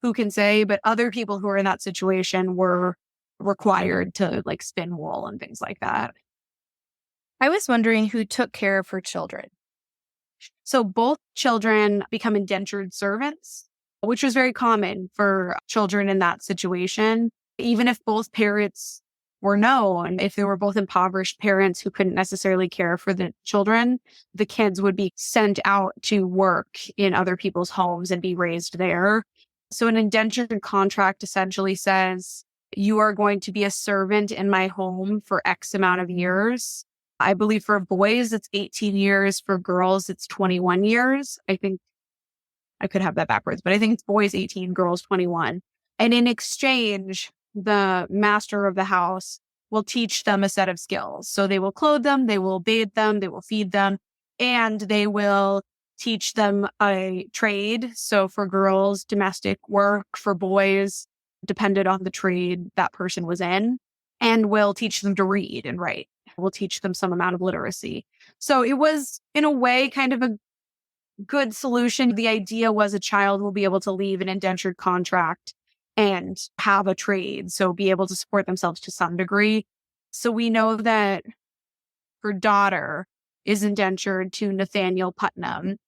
who can say, but other people who are in that situation were required to like spin wool and things like that. I was wondering who took care of her children. So both children become indentured servants, which was very common for children in that situation. Even if both parents were known, if they were both impoverished parents who couldn't necessarily care for the children, the kids would be sent out to work in other people's homes and be raised there. So an indentured contract essentially says, you are going to be a servant in my home for X amount of years. I believe for boys, it's 18 years. For girls, it's 21 years. I think I could have that backwards, but I think it's boys 18, girls 21. And in exchange, the master of the house will teach them a set of skills. So they will clothe them, they will bathe them, they will feed them, and they will teach them a trade. So for girls, domestic work. For boys, depended on the trade that person was in, and will teach them to read and write. We'll teach them some amount of literacy. So it was, in a way, kind of a good solution. The idea was a child will be able to leave an indentured contract and have a trade, so be able to support themselves to some degree. So we know that her daughter is indentured to Nathaniel Putnam,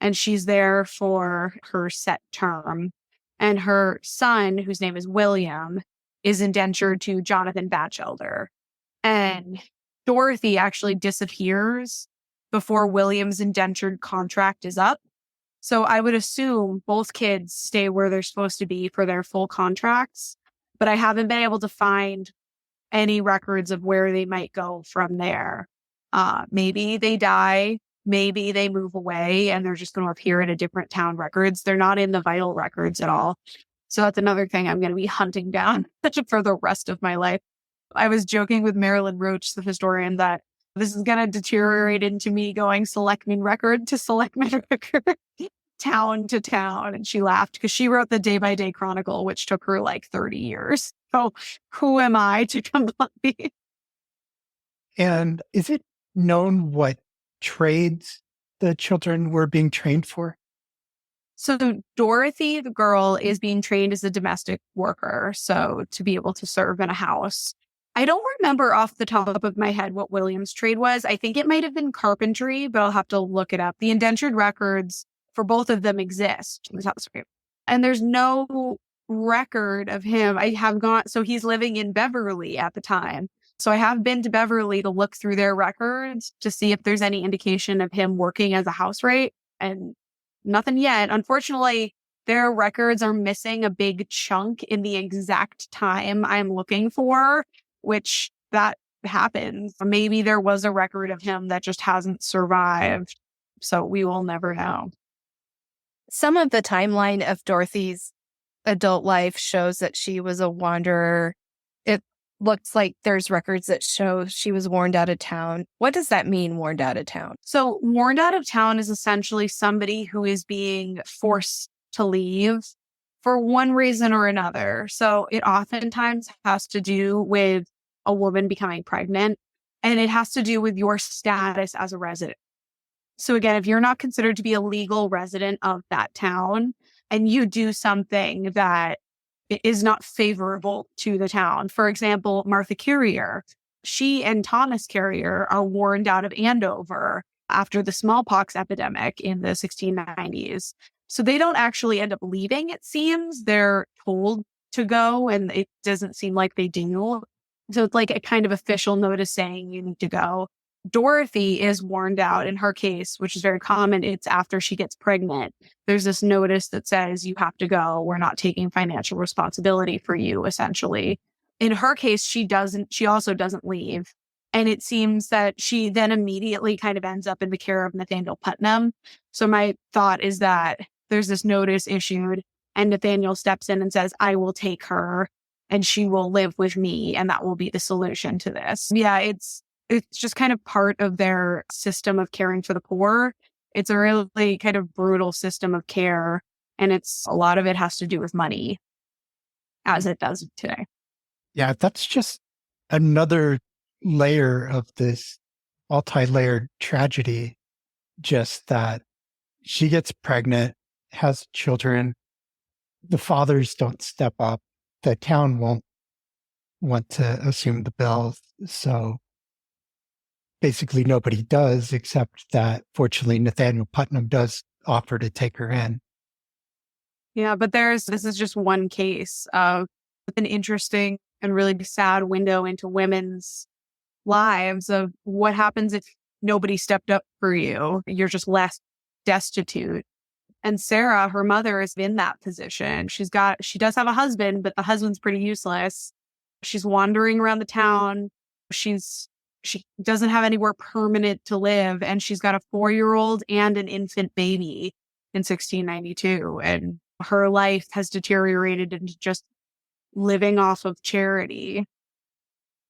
and she's there for her set term. And her son, whose name is William, is indentured to Jonathan Batchelder. And Dorothy actually disappears before William's indentured contract is up. So I would assume both kids stay where they're supposed to be for their full contracts, but I haven't been able to find any records of where they might go from there. Maybe they die, maybe they move away and they're just going to appear in a different town records. They're not in the vital records at all. So that's another thing I'm going to be hunting down for the rest of my life. I was joking with Marilyn Roach, the historian, that this is going to deteriorate into me going selectman record to selectman record, town to town. And she laughed because she wrote the day-by-day chronicle, which took her like 30 years. So who am I to complain? And is it known what trades the children were being trained for? So Dorothy, the girl, is being trained as a domestic worker, so to be able to serve in a house. I don't remember off the top of my head what William's trade was. I think it might have been carpentry, but I'll have to look it up. The indentured records for both of them exist. And there's no record of him. So he's living in Beverly at the time. So I have been to Beverly to look through their records to see if there's any indication of him working as a housewright, and nothing yet. Unfortunately, their records are missing a big chunk in the exact time I'm looking for, which that happens. Maybe there was a record of him that just hasn't survived. So we will never know. Some of the timeline of Dorothy's adult life shows that she was a wanderer. It looks like there's records that show she was warned out of town. What does that mean, warned out of town? So warned out of town is essentially somebody who is being forced to leave for one reason or another. So it oftentimes has to do with a woman becoming pregnant, and it has to do with your status as a resident. So again, if you're not considered to be a legal resident of that town and you do something that is not favorable to the town, for example, Martha Carrier, she and Thomas Carrier are warned out of Andover after the smallpox epidemic in the 1690s. So they don't actually end up leaving, it seems. They're told to go, and it doesn't seem like they do. So it's like a kind of official notice saying you need to go. Dorothy is warned out in her case, which is very common. It's after she gets pregnant. There's this notice that says you have to go. We're not taking financial responsibility for you, essentially. In her case, she also doesn't leave. And it seems that she then immediately kind of ends up in the care of Nathaniel Putnam. So my thought is that there's this notice issued and Nathaniel steps in and says, I will take her and she will live with me. And that will be the solution to this. Yeah, it's just kind of part of their system of caring for the poor. It's a really kind of brutal system of care. And a lot of it has to do with money, as it does today. Yeah, that's just another layer of this multi-layered tragedy. Just that she gets pregnant, has children, the fathers don't step up, the town won't want to assume the bill. So basically nobody does, except that fortunately Nathaniel Putnam does offer to take her in. Yeah, but this is just one case of an interesting and really sad window into women's lives of what happens if nobody stepped up for you. You're just left destitute. And Sarah, her mother, is in that position. She does have a husband, but the husband's pretty useless. She's wandering around the town. She doesn't have anywhere permanent to live. And she's got a 4-year-old and an infant baby in 1692. And her life has deteriorated into just living off of charity.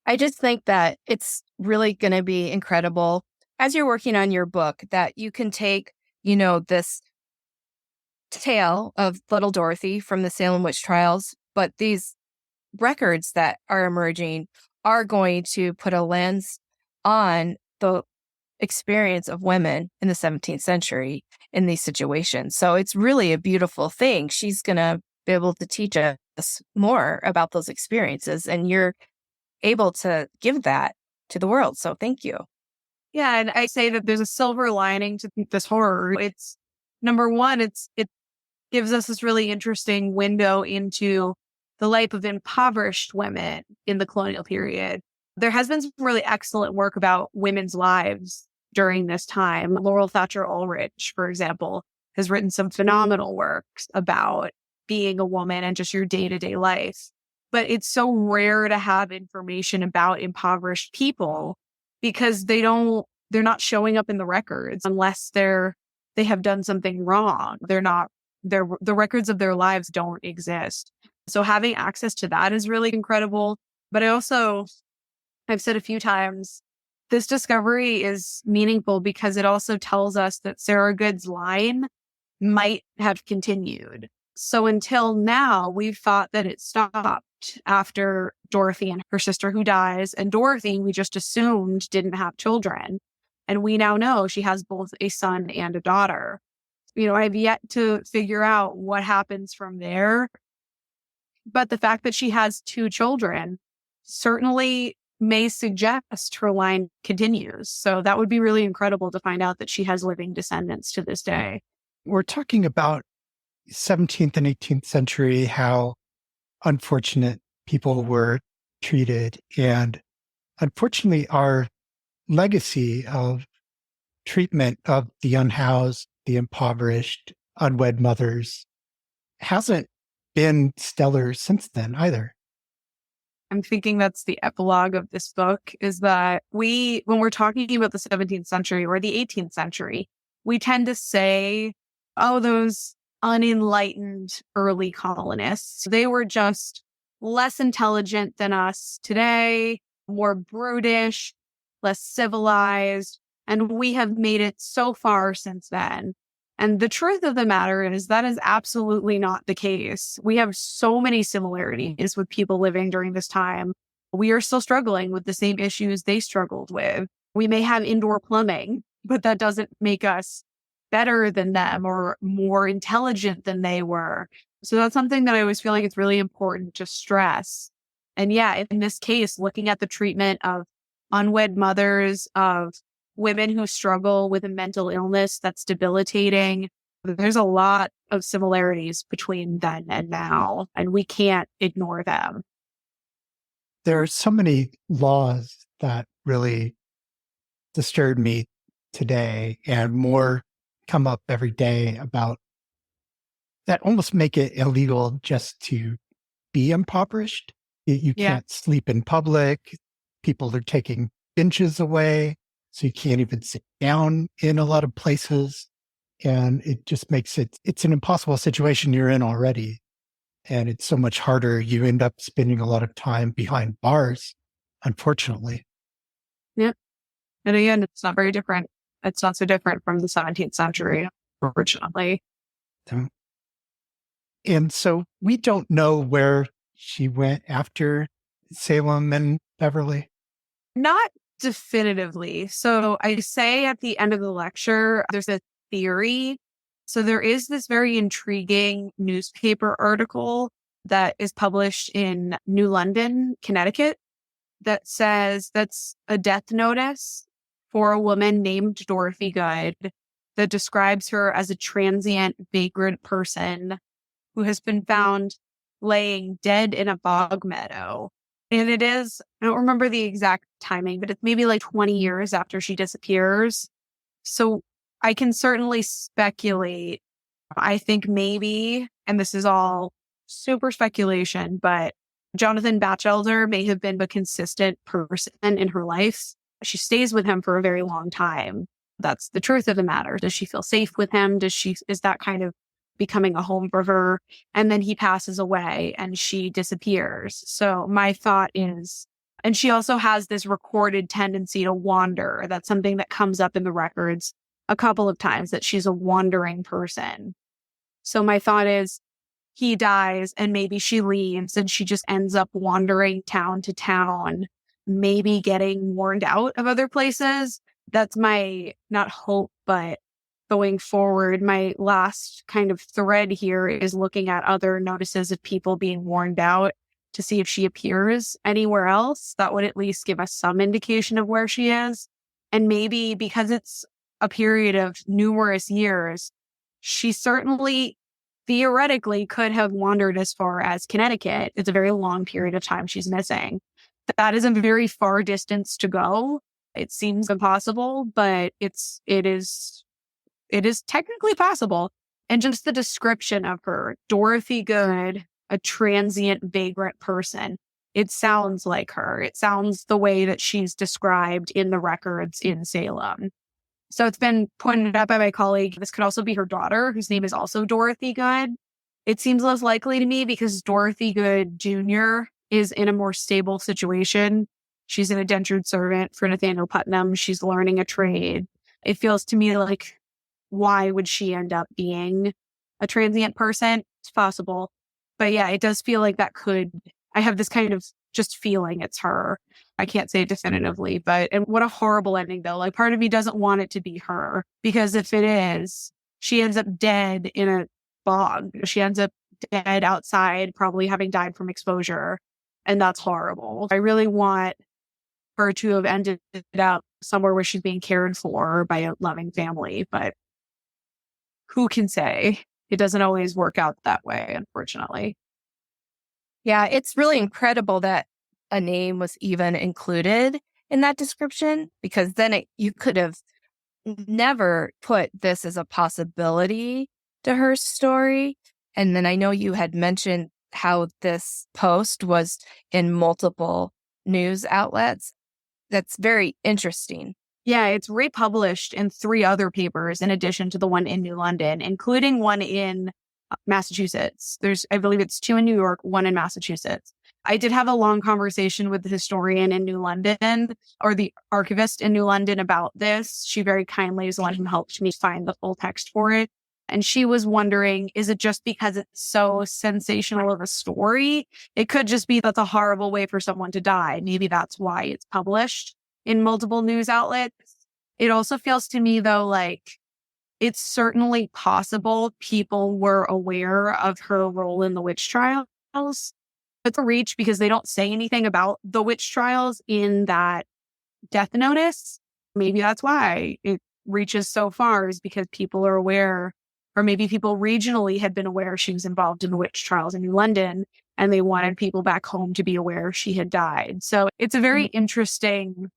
I just think that it's really going to be incredible as you're working on your book that you can take, this tale of little Dorothy from the Salem Witch Trials, but these records that are emerging are going to put a lens on the experience of women in the 17th century in these situations. So it's really a beautiful thing. She's going to be able to teach us more about those experiences, and you're able to give that to the world. So thank you. Yeah, and I say that there's a silver lining to this horror. It's number one, it gives us this really interesting window into the life of impoverished women in the colonial period. There has been some really excellent work about women's lives during this time. Laurel Thatcher Ulrich, for example, has written some phenomenal works about being a woman and just your day-to-day life. But it's so rare to have information about impoverished people because they're not showing up in the records unless they have done something wrong. The records of their lives don't exist. So having access to that is really incredible. But I've said a few times, this discovery is meaningful because it also tells us that Sarah Good's line might have continued. So until now, we've thought that it stopped after Dorothy and her sister who dies. And Dorothy, we just assumed didn't have children. And we now know she has both a son and a daughter. I've yet to figure out what happens from there. But the fact that she has 2 children certainly may suggest her line continues. So that would be really incredible to find out that she has living descendants to this day. We're talking about 17th and 18th century, how unfortunate people were treated. And unfortunately, our legacy of treatment of the unhoused, the impoverished, unwed mothers hasn't been stellar since then either. I'm thinking that's the epilogue of this book is that when we're talking about the 17th century or the 18th century, we tend to say, oh, those unenlightened early colonists, they were just less intelligent than us today, more brutish, less civilized, and we have made it so far since then. And the truth of the matter is that is absolutely not the case. We have so many similarities with people living during this time. We are still struggling with the same issues they struggled with. We may have indoor plumbing, but that doesn't make us better than them or more intelligent than they were. So that's something that I always feel like it's really important to stress. And yeah, in this case, looking at the treatment of unwed mothers, of women who struggle with a mental illness that's debilitating. There's a lot of similarities between then and now, and we can't ignore them. There are so many laws that really disturb me today, and more come up every day about that almost make it illegal just to be impoverished. You Yeah. can't sleep in public. People are taking benches away, so you can't even sit down in a lot of places. And it just makes it's an impossible situation you're in already. And it's so much harder. You end up spending a lot of time behind bars, unfortunately. Yeah. And again, it's not very different. It's not so different from the 17th century, unfortunately. And so we don't know where she went after Salem and Beverly. Not definitively. So I say at the end of the lecture, there's a theory. So there is this very intriguing newspaper article that is published in New London, Connecticut, that says that's a death notice for a woman named Dorothy Good that describes her as a transient, vagrant person who has been found laying dead in a bog meadow. And it is, I don't remember the exact timing, but it's maybe like 20 years after she disappears. So I can certainly speculate. I think maybe, and this is all super speculation, but Jonathan Batchelder may have been a consistent person in her life. She stays with him for a very long time. That's the truth of the matter. Does she feel safe with him? Is that kind of becoming a home for her? And then he passes away and she disappears. So my thought is, and she also has this recorded tendency to wander. That's something that comes up in the records a couple of times, that she's a wandering person. So my thought is, he dies and maybe she leaves and she just ends up wandering town to town, maybe getting warned out of other places. That's my, not hope, but going forward, my last kind of thread here is looking at other notices of people being warned out to see if she appears anywhere else. That would at least give us some indication of where she is. And maybe because it's a period of numerous years, she certainly theoretically could have wandered as far as Connecticut. It's a very long period of time she's missing. That is a very far distance to go. It seems impossible, but it is technically possible. And just the description of her, Dorothy Good, a transient, vagrant person, it sounds like her. It sounds the way that she's described in the records in Salem. So it's been pointed out by my colleague, this could also be her daughter, whose name is also Dorothy Good. It seems less likely to me because Dorothy Good Jr. is in a more stable situation. She's an indentured servant for Nathaniel Putnam. She's learning a trade. It feels to me like, why would she end up being a transient person? It's possible. But yeah, it does feel like that I have this kind of just feeling it's her. I can't say definitively, and what a horrible ending though. Like, part of me doesn't want it to be her, because if it is, she ends up dead in a bog. She ends up dead outside, probably having died from exposure. And that's horrible. I really want her to have ended up somewhere where she's being cared for by a loving family, but who can say? It doesn't always work out that way, unfortunately. Yeah, it's really incredible that a name was even included in that description, because then you could have never put this as a possibility to her story. And then I know you had mentioned how this post was in multiple news outlets. That's very interesting. Yeah, it's republished in 3 other papers in addition to the one in New London, including one in Massachusetts. I believe it's 2 in New York, 1 in Massachusetts. I did have a long conversation with the historian in New London, or the archivist in New London, about this. She very kindly is the one who helped me find the full text for it. And she was wondering, is it just because it's so sensational of a story? It could just be that's a horrible way for someone to die. Maybe that's why it's published in multiple news outlets. It also feels to me, though, like it's certainly possible people were aware of her role in the witch trials. It's a reach because they don't say anything about the witch trials in that death notice. Maybe that's why it reaches so far, is because people are aware, or maybe people regionally had been aware she was involved in the witch trials in New London, and they wanted people back home to be aware she had died. So it's a very interesting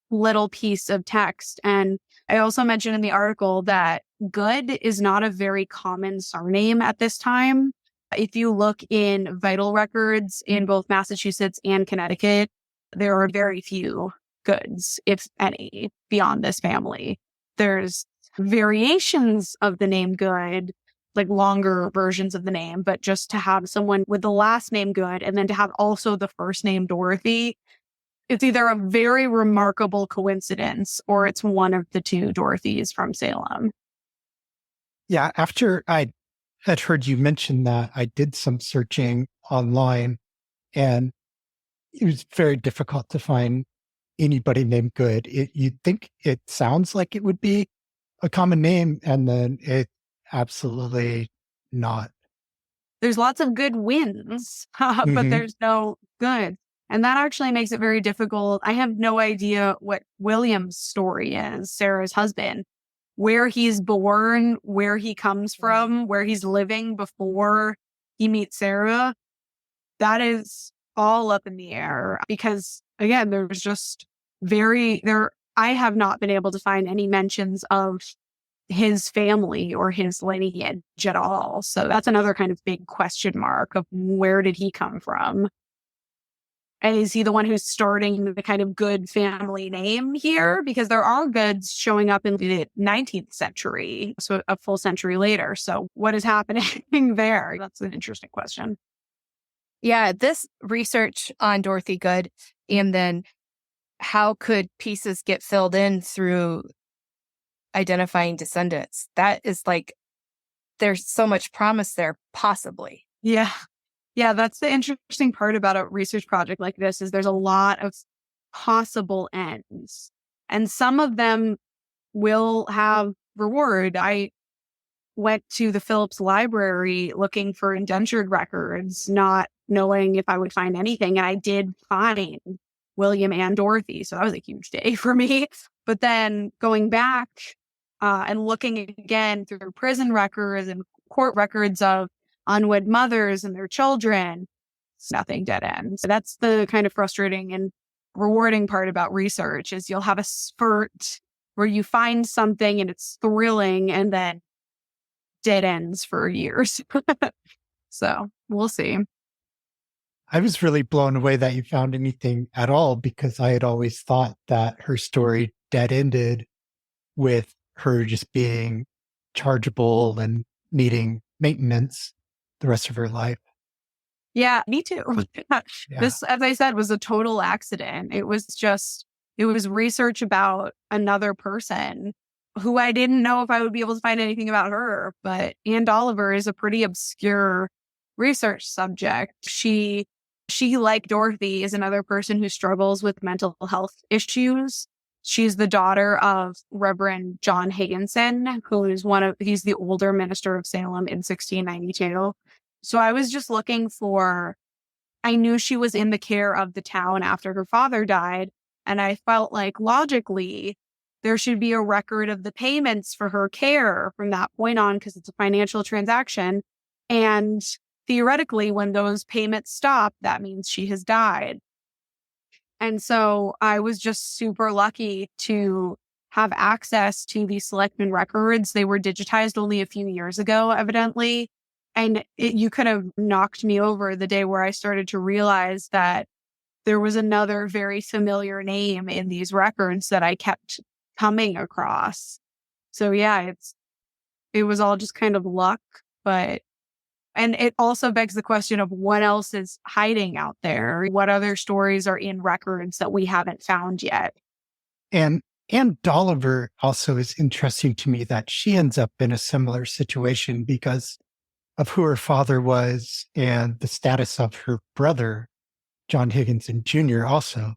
little piece of text. And I also mentioned in the article that Good is not a very common surname at this time. If you look in vital records in both Massachusetts and Connecticut, there are very few Goods, if any, beyond this family. There's variations of the name Good, like longer versions of the name, but just to have someone with the last name Good and then to have also the first name Dorothy, it's either a very remarkable coincidence or it's one of the two Dorothys from Salem. Yeah, after I had heard you mention that, I did some searching online, and it was very difficult to find anybody named Good. You'd think it sounds like it would be a common name, and then it absolutely not. There's lots of good wins, but there's no good. And that actually makes it very difficult. I have no idea what William's story is, Sarah's husband, where he's born, where he comes from, where he's living before he meets Sarah. That is all up in the air because, again, there's just I have not been able to find any mentions of his family or his lineage at all. So that's another kind of big question mark of where did he come from? And is he the one who's starting the kind of Good family name here? Because there are Goods showing up in the 19th century, so a full century later. So what is happening there? That's an interesting question. Yeah, this research on Dorothy Good and then how could pieces get filled in through identifying descendants? That is like, there's so much promise there, possibly. Yeah. Yeah, that's the interesting part about a research project like this is there's a lot of possible ends. And some of them will have reward. I went to the Phillips Library looking for indentured records, not knowing if I would find anything. And I did find William and Dorothy. So that was a huge day for me. But then going back and looking again through prison records and court records of unwed mothers and their children, it's nothing, dead ends. So that's the kind of frustrating and rewarding part about research is you'll have a spurt where you find something and it's thrilling and then dead ends for years. So we'll see. I was really blown away that you found anything at all because I had always thought that her story dead ended with her just being chargeable and needing maintenance the rest of her life. Yeah, me too. Yeah. This, as I said, was a total accident. It was research about another person who I didn't know if I would be able to find anything about her. But Anne Oliver is a pretty obscure research subject. She, like Dorothy, is another person who struggles with mental health issues. She's the daughter of Reverend John Higginson, who is he's the older minister of Salem in 1692. So I was just looking I knew she was in the care of the town after her father died. And I felt like logically there should be a record of the payments for her care from that point on, because it's a financial transaction. And theoretically, when those payments stop, that means she has died. And so I was just super lucky to have access to these selectmen records. They were digitized only a few years ago, evidently. And you could have knocked me over the day where I started to realize that there was another very familiar name in these records that I kept coming across. So yeah, it was all just kind of luck, and it also begs the question of what else is hiding out there? What other stories are in records that we haven't found yet? And Anne Dolliver also is interesting to me that she ends up in a similar situation because of who her father was and the status of her brother, John Higginson Jr. also.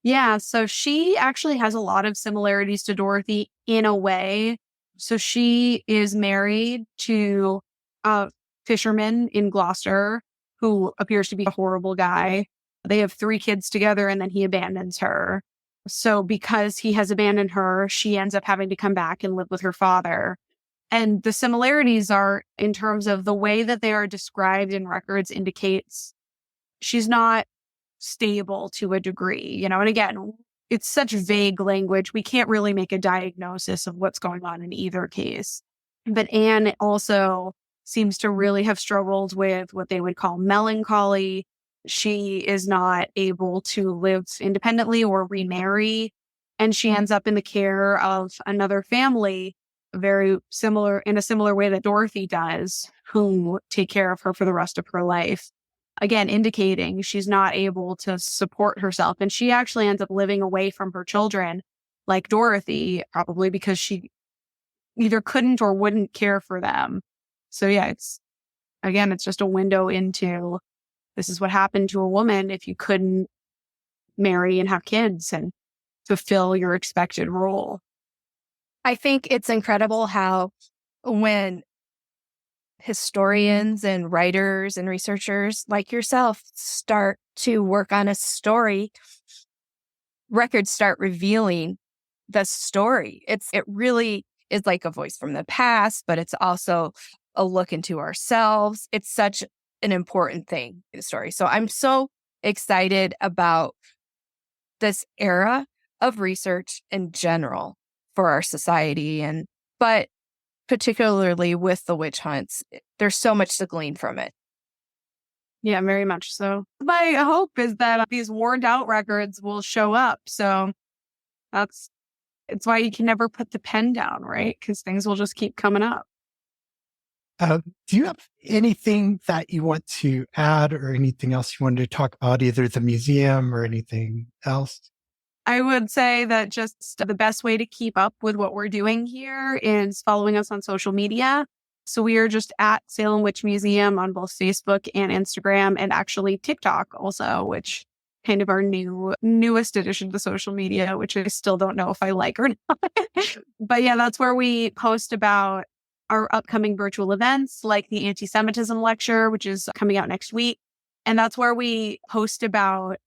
Yeah, so she actually has a lot of similarities to Dorothy in a way. So she is married to a fisherman in Gloucester who appears to be a horrible guy. They have 3 kids together and then he abandons her. So because he has abandoned her, she ends up having to come back and live with her father. And the similarities are in terms of the way that they are described in records indicates she's not stable to a degree, and again, it's such vague language. We can't really make a diagnosis of what's going on in either case. But Anne also seems to really have struggled with what they would call melancholy. She is not able to live independently or remarry. And she ends up in the care of another family, very similar, in a similar way that Dorothy does, who take care of her for the rest of her life. Again, indicating she's not able to support herself. And she actually ends up living away from her children, like Dorothy, probably because she either couldn't or wouldn't care for them. So yeah, it's just a window into this is what happened to a woman if you couldn't marry and have kids and fulfill your expected role. I think it's incredible how when historians and writers and researchers like yourself start to work on a story, records start revealing the story. It really is like a voice from the past, but it's also a look into ourselves. It's such an important thing in the story. So I'm so excited about this era of research in general for our society, but particularly with the witch hunts, there's so much to glean from it. Yeah, very much so. My hope is that these worn out records will show up. So it's why you can never put the pen down, right? Because things will just keep coming up. Do you have anything that you want to add or anything else you wanted to talk about, either the museum or anything else? I would say that just the best way to keep up with what we're doing here is following us on social media. So we are just at Salem Witch Museum on both Facebook and Instagram, and actually TikTok also, which kind of our newest addition to social media, which I still don't know if I like or not. But yeah, that's where we post about our upcoming virtual events like the anti-Semitism lecture, which is coming out next week. And that's where we post about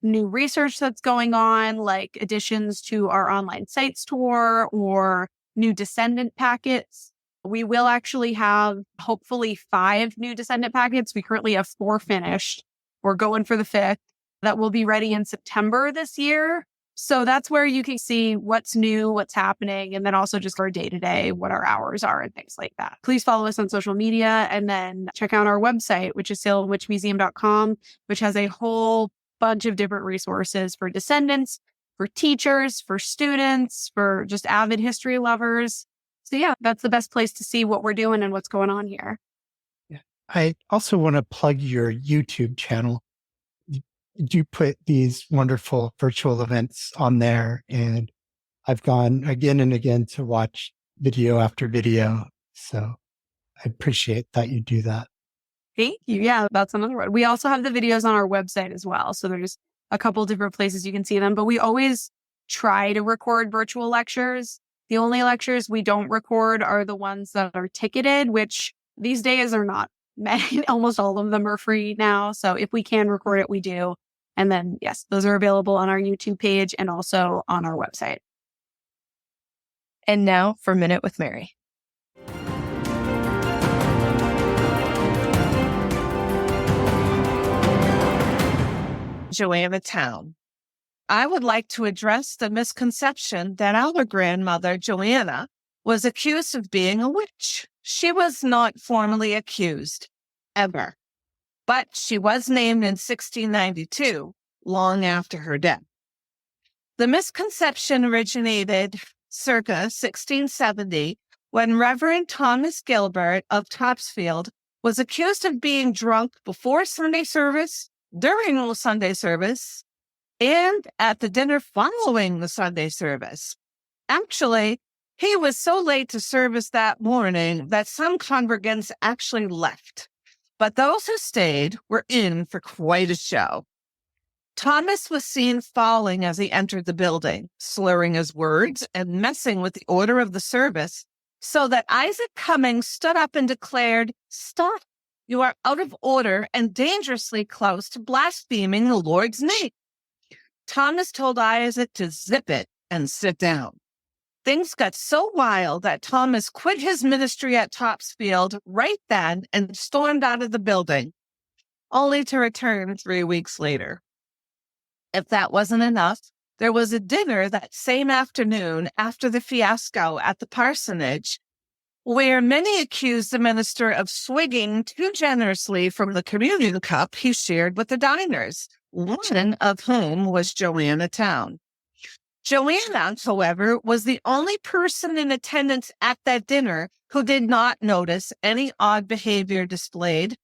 new research that's going on, like additions to our online sites tour or new descendant packets. We will actually have hopefully 5 new descendant packets. We currently have 4 finished. We're going for the 5th. That will be ready in September this year. So that's where you can see what's new, what's happening, and then also just our day-to-day, what our hours are and things like that. Please follow us on social media and then check out our website, which is salemwitchmuseum.com, which has a whole bunch of different resources for descendants, for teachers, for students, for just avid history lovers. So yeah, that's the best place to see what we're doing and what's going on here. Yeah. I also want to plug your YouTube channel. You put these wonderful virtual events on there, and I've gone again and again to watch video after video. So I appreciate that you do that. Thank you. Yeah, that's another one. We also have the videos on our website as well. So there's a couple different places you can see them, but we always try to record virtual lectures. The only lectures we don't record are the ones that are ticketed, which these days are not many. Almost all of them are free now. So if we can record it, we do. And then, yes, those are available on our YouTube page and also on our website. And now for Minute with Mary. Joannatown. I would like to address the misconception that our grandmother, Joanna, was accused of being a witch. She was not formally accused, ever. But she was named in 1692, long after her death. The misconception originated circa 1670 when Reverend Thomas Gilbert of Topsfield was accused of being drunk before Sunday service, during the Sunday service, and at the dinner following the Sunday service. Actually, he was so late to service that morning that some congregants actually left. But those who stayed were in for quite a show. Thomas was seen falling as he entered the building, slurring his words and messing with the order of the service, so that Isaac Cummings stood up and declared, "Stop. You are out of order and dangerously close to blaspheming the Lord's name." Thomas told Isaac to zip it and sit down. Things got so wild that Thomas quit his ministry at Topsfield right then and stormed out of the building, only to return 3 weeks later. If that wasn't enough, there was a dinner that same afternoon after the fiasco at the parsonage, where many accused the minister of swigging too generously from the communion cup he shared with the diners, one of whom was Joanna Town. Joanna, however, was the only person in attendance at that dinner who did not notice any odd behavior displayed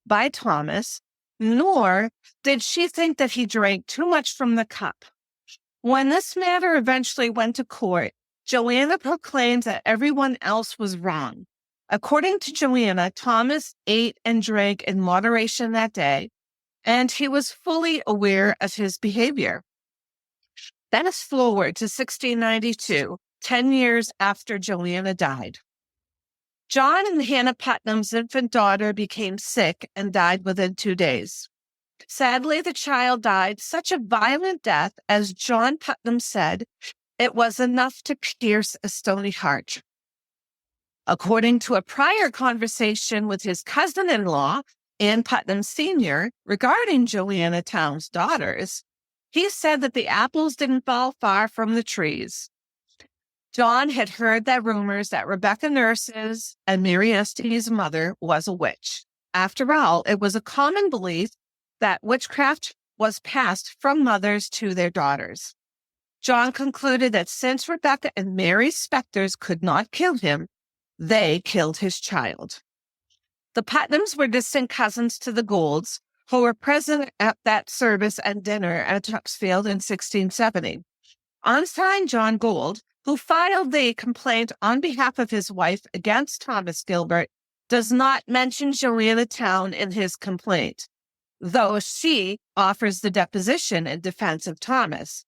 by Thomas, nor did she think that he drank too much from the cup. When this matter eventually went to court, Joanna proclaimed that everyone else was wrong. According to Joanna, Thomas ate and drank in moderation that day, and he was fully aware of his behavior. Fast forward to 1692, 10 years after Joanna died. John and Hannah Putnam's infant daughter became sick and died within 2 days. Sadly, the child died such a violent death, as John Putnam said, it was enough to pierce a stony heart. According to a prior conversation with his cousin-in-law, Ann Putnam Sr., regarding Joanna Town's daughters, he said that the apples didn't fall far from the trees. John had heard that rumors that Rebecca Nurse's and Mary Estes' mother was a witch. After all, it was a common belief that witchcraft was passed from mothers to their daughters. John concluded that since Rebecca and Mary's specters could not kill him, they killed his child. The Putnams were distant cousins to the Goulds, who were present at that service and dinner at Topsfield in 1670. Unsigned John Gould, who filed the complaint on behalf of his wife against Thomas Gilbert, does not mention Joanna Town in his complaint, though she offers the deposition in defense of Thomas.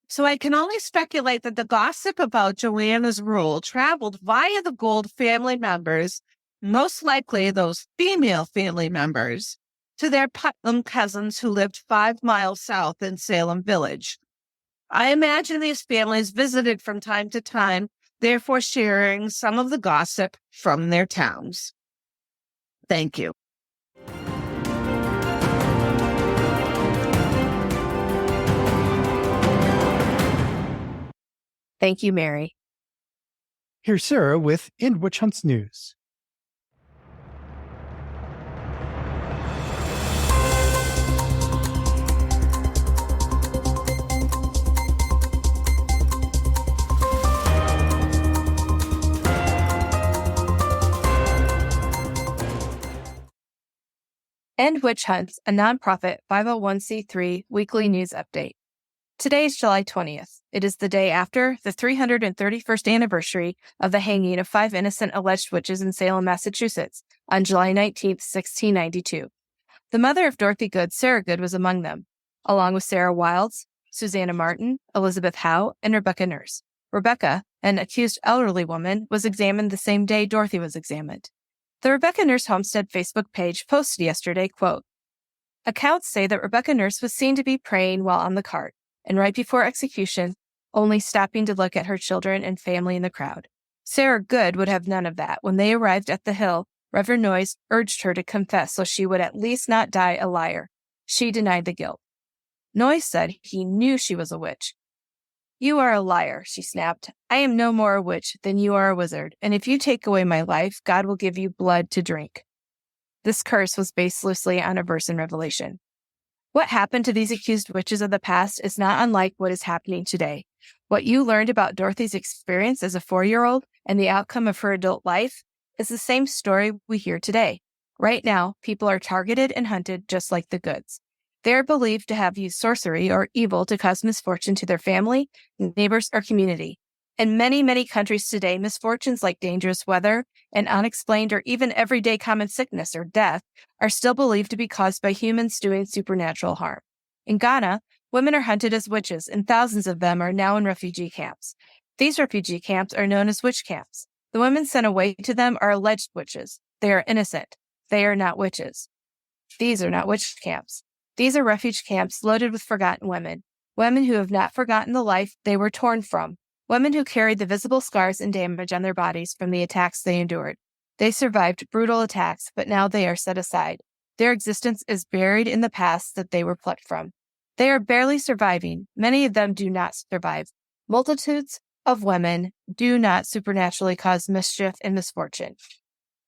So I can only speculate that the gossip about Joanna's rule traveled via the Gould family members, most likely those female family members, to their Putnam cousins who lived 5 miles south in Salem Village. I imagine these families visited from time to time, therefore sharing some of the gossip from their towns. Thank you. Thank you, Mary. Here's Sarah with In Witch Hunts News. End Witch Hunts, a nonprofit 501c3 weekly news update. Today is July 20th. It is the day after the 331st anniversary of the hanging of 5 innocent alleged witches in Salem, Massachusetts, on July 19th, 1692. The mother of Dorothy Good, Sarah Good, was among them, along with Sarah Wilds, Susanna Martin, Elizabeth Howe, and Rebecca Nurse. Rebecca, an accused elderly woman, was examined the same day Dorothy was examined. The Rebecca Nurse Homestead Facebook page posted yesterday, quote, "Accounts say that Rebecca Nurse was seen to be praying while on the cart, and right before execution, only stopping to look at her children and family in the crowd. Sarah Good would have none of that. When they arrived at the hill, Reverend Noyes urged her to confess so she would at least not die a liar. She denied the guilt. Noyes said he knew she was a witch. 'You are a liar,' she snapped. 'I am no more a witch than you are a wizard, and if you take away my life, God will give you blood to drink.' This curse was based loosely on a verse in Revelation. What happened to these accused witches of the past is not unlike what is happening today. What you learned about Dorothy's experience as a 4-year-old and the outcome of her adult life is the same story we hear today. Right now, people are targeted and hunted just like the Goods. They are believed to have used sorcery or evil to cause misfortune to their family, neighbors, or community. In many, many countries today, misfortunes like dangerous weather and unexplained or even everyday common sickness or death are still believed to be caused by humans doing supernatural harm. In Ghana, women are hunted as witches, and thousands of them are now in refugee camps. These refugee camps are known as witch camps. The women sent away to them are alleged witches. They are innocent. They are not witches. These are not witch camps. These are refuge camps loaded with forgotten women. women who have not forgotten the life they were torn from, women who carried the visible scars and damage on their bodies from the attacks they endured. They survived brutal attacks, but now they are set aside. Their existence is buried in the past that they were plucked from. They are barely surviving. Many of them do not survive. Multitudes of women do not supernaturally cause mischief and misfortune.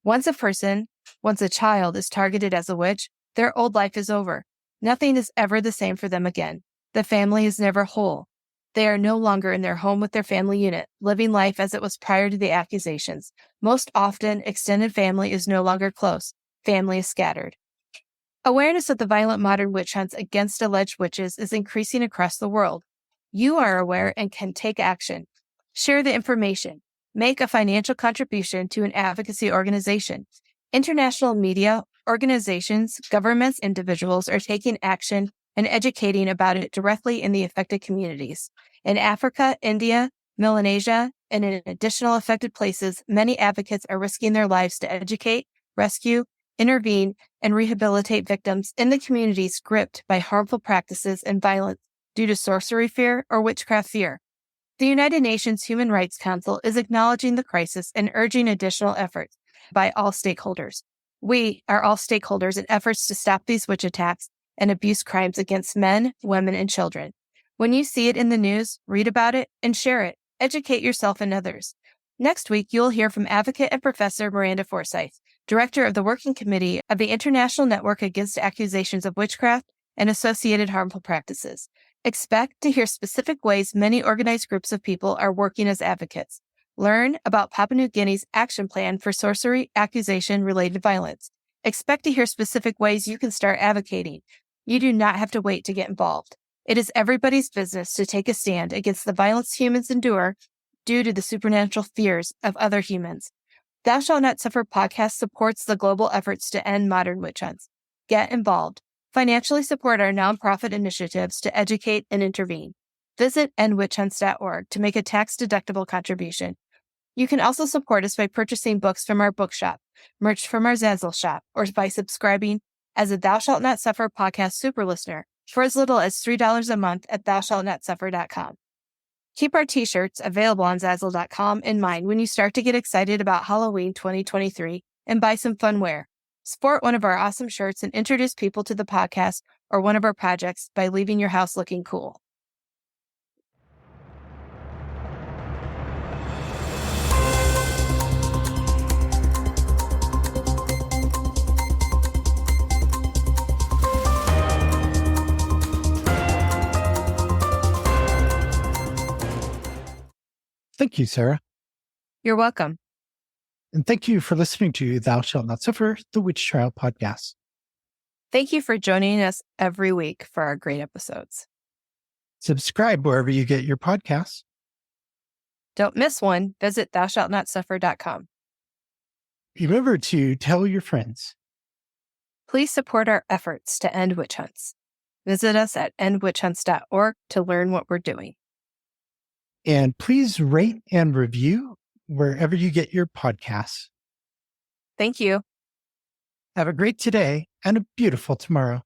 Once a child is targeted as a witch, their old life is over. Nothing is ever the same for them again. The family is never whole. They are no longer in their home with their family unit, living life as it was prior to the accusations. Most often, extended family is no longer close. Family is scattered. Awareness of the violent modern witch hunts against alleged witches is increasing across the world. You are aware and can take action. Share the information. Make a financial contribution to an advocacy organization. International media, organizations, governments, individuals are taking action and educating about it directly in the affected communities. In Africa, India, Melanesia, and in additional affected places, many advocates are risking their lives to educate, rescue, intervene, and rehabilitate victims in the communities gripped by harmful practices and violence due to sorcery fear or witchcraft fear. The United Nations Human Rights Council is acknowledging the crisis and urging additional efforts by all stakeholders. We are all stakeholders in efforts to stop these witch attacks and abuse crimes against men, women, and children. When you see it in the news, read about it and share it. Educate yourself and others. Next week, you'll hear from advocate and professor Miranda Forsyth, director of the Working Committee of the International Network Against Accusations of Witchcraft and Associated Harmful Practices. Expect to hear specific ways many organized groups of people are working as advocates. Learn about Papua New Guinea's action plan for sorcery accusation-related violence. Expect to hear specific ways you can start advocating. You do not have to wait to get involved. It is everybody's business to take a stand against the violence humans endure due to the supernatural fears of other humans. Thou Shalt Not Suffer podcast supports the global efforts to end modern witch hunts. Get involved. Financially support our nonprofit initiatives to educate and intervene. Visit endwitchhunts.org to make a tax-deductible contribution. You can also support us by purchasing books from our bookshop, merch from our Zazzle shop, or by subscribing as a Thou Shalt Not Suffer podcast super listener for as little as $3 a month at thoushallnotsuffer.com. Keep our t-shirts available on Zazzle.com in mind when you start to get excited about Halloween 2023 and buy some fun wear. Sport one of our awesome shirts and introduce people to the podcast or one of our projects by leaving your house looking cool. Thank you, Sarah. You're welcome. And thank you for listening to Thou Shalt Not Suffer, the Witch Trial Podcast. Thank you for joining us every week for our great episodes. Subscribe wherever you get your podcasts. Don't miss one. Visit thoushallnotsuffer.com. Remember to tell your friends. Please support our efforts to end witch hunts. Visit us at endwitchhunts.org to learn what we're doing. And please rate and review wherever you get your podcasts. Thank you. Have a great today and a beautiful tomorrow.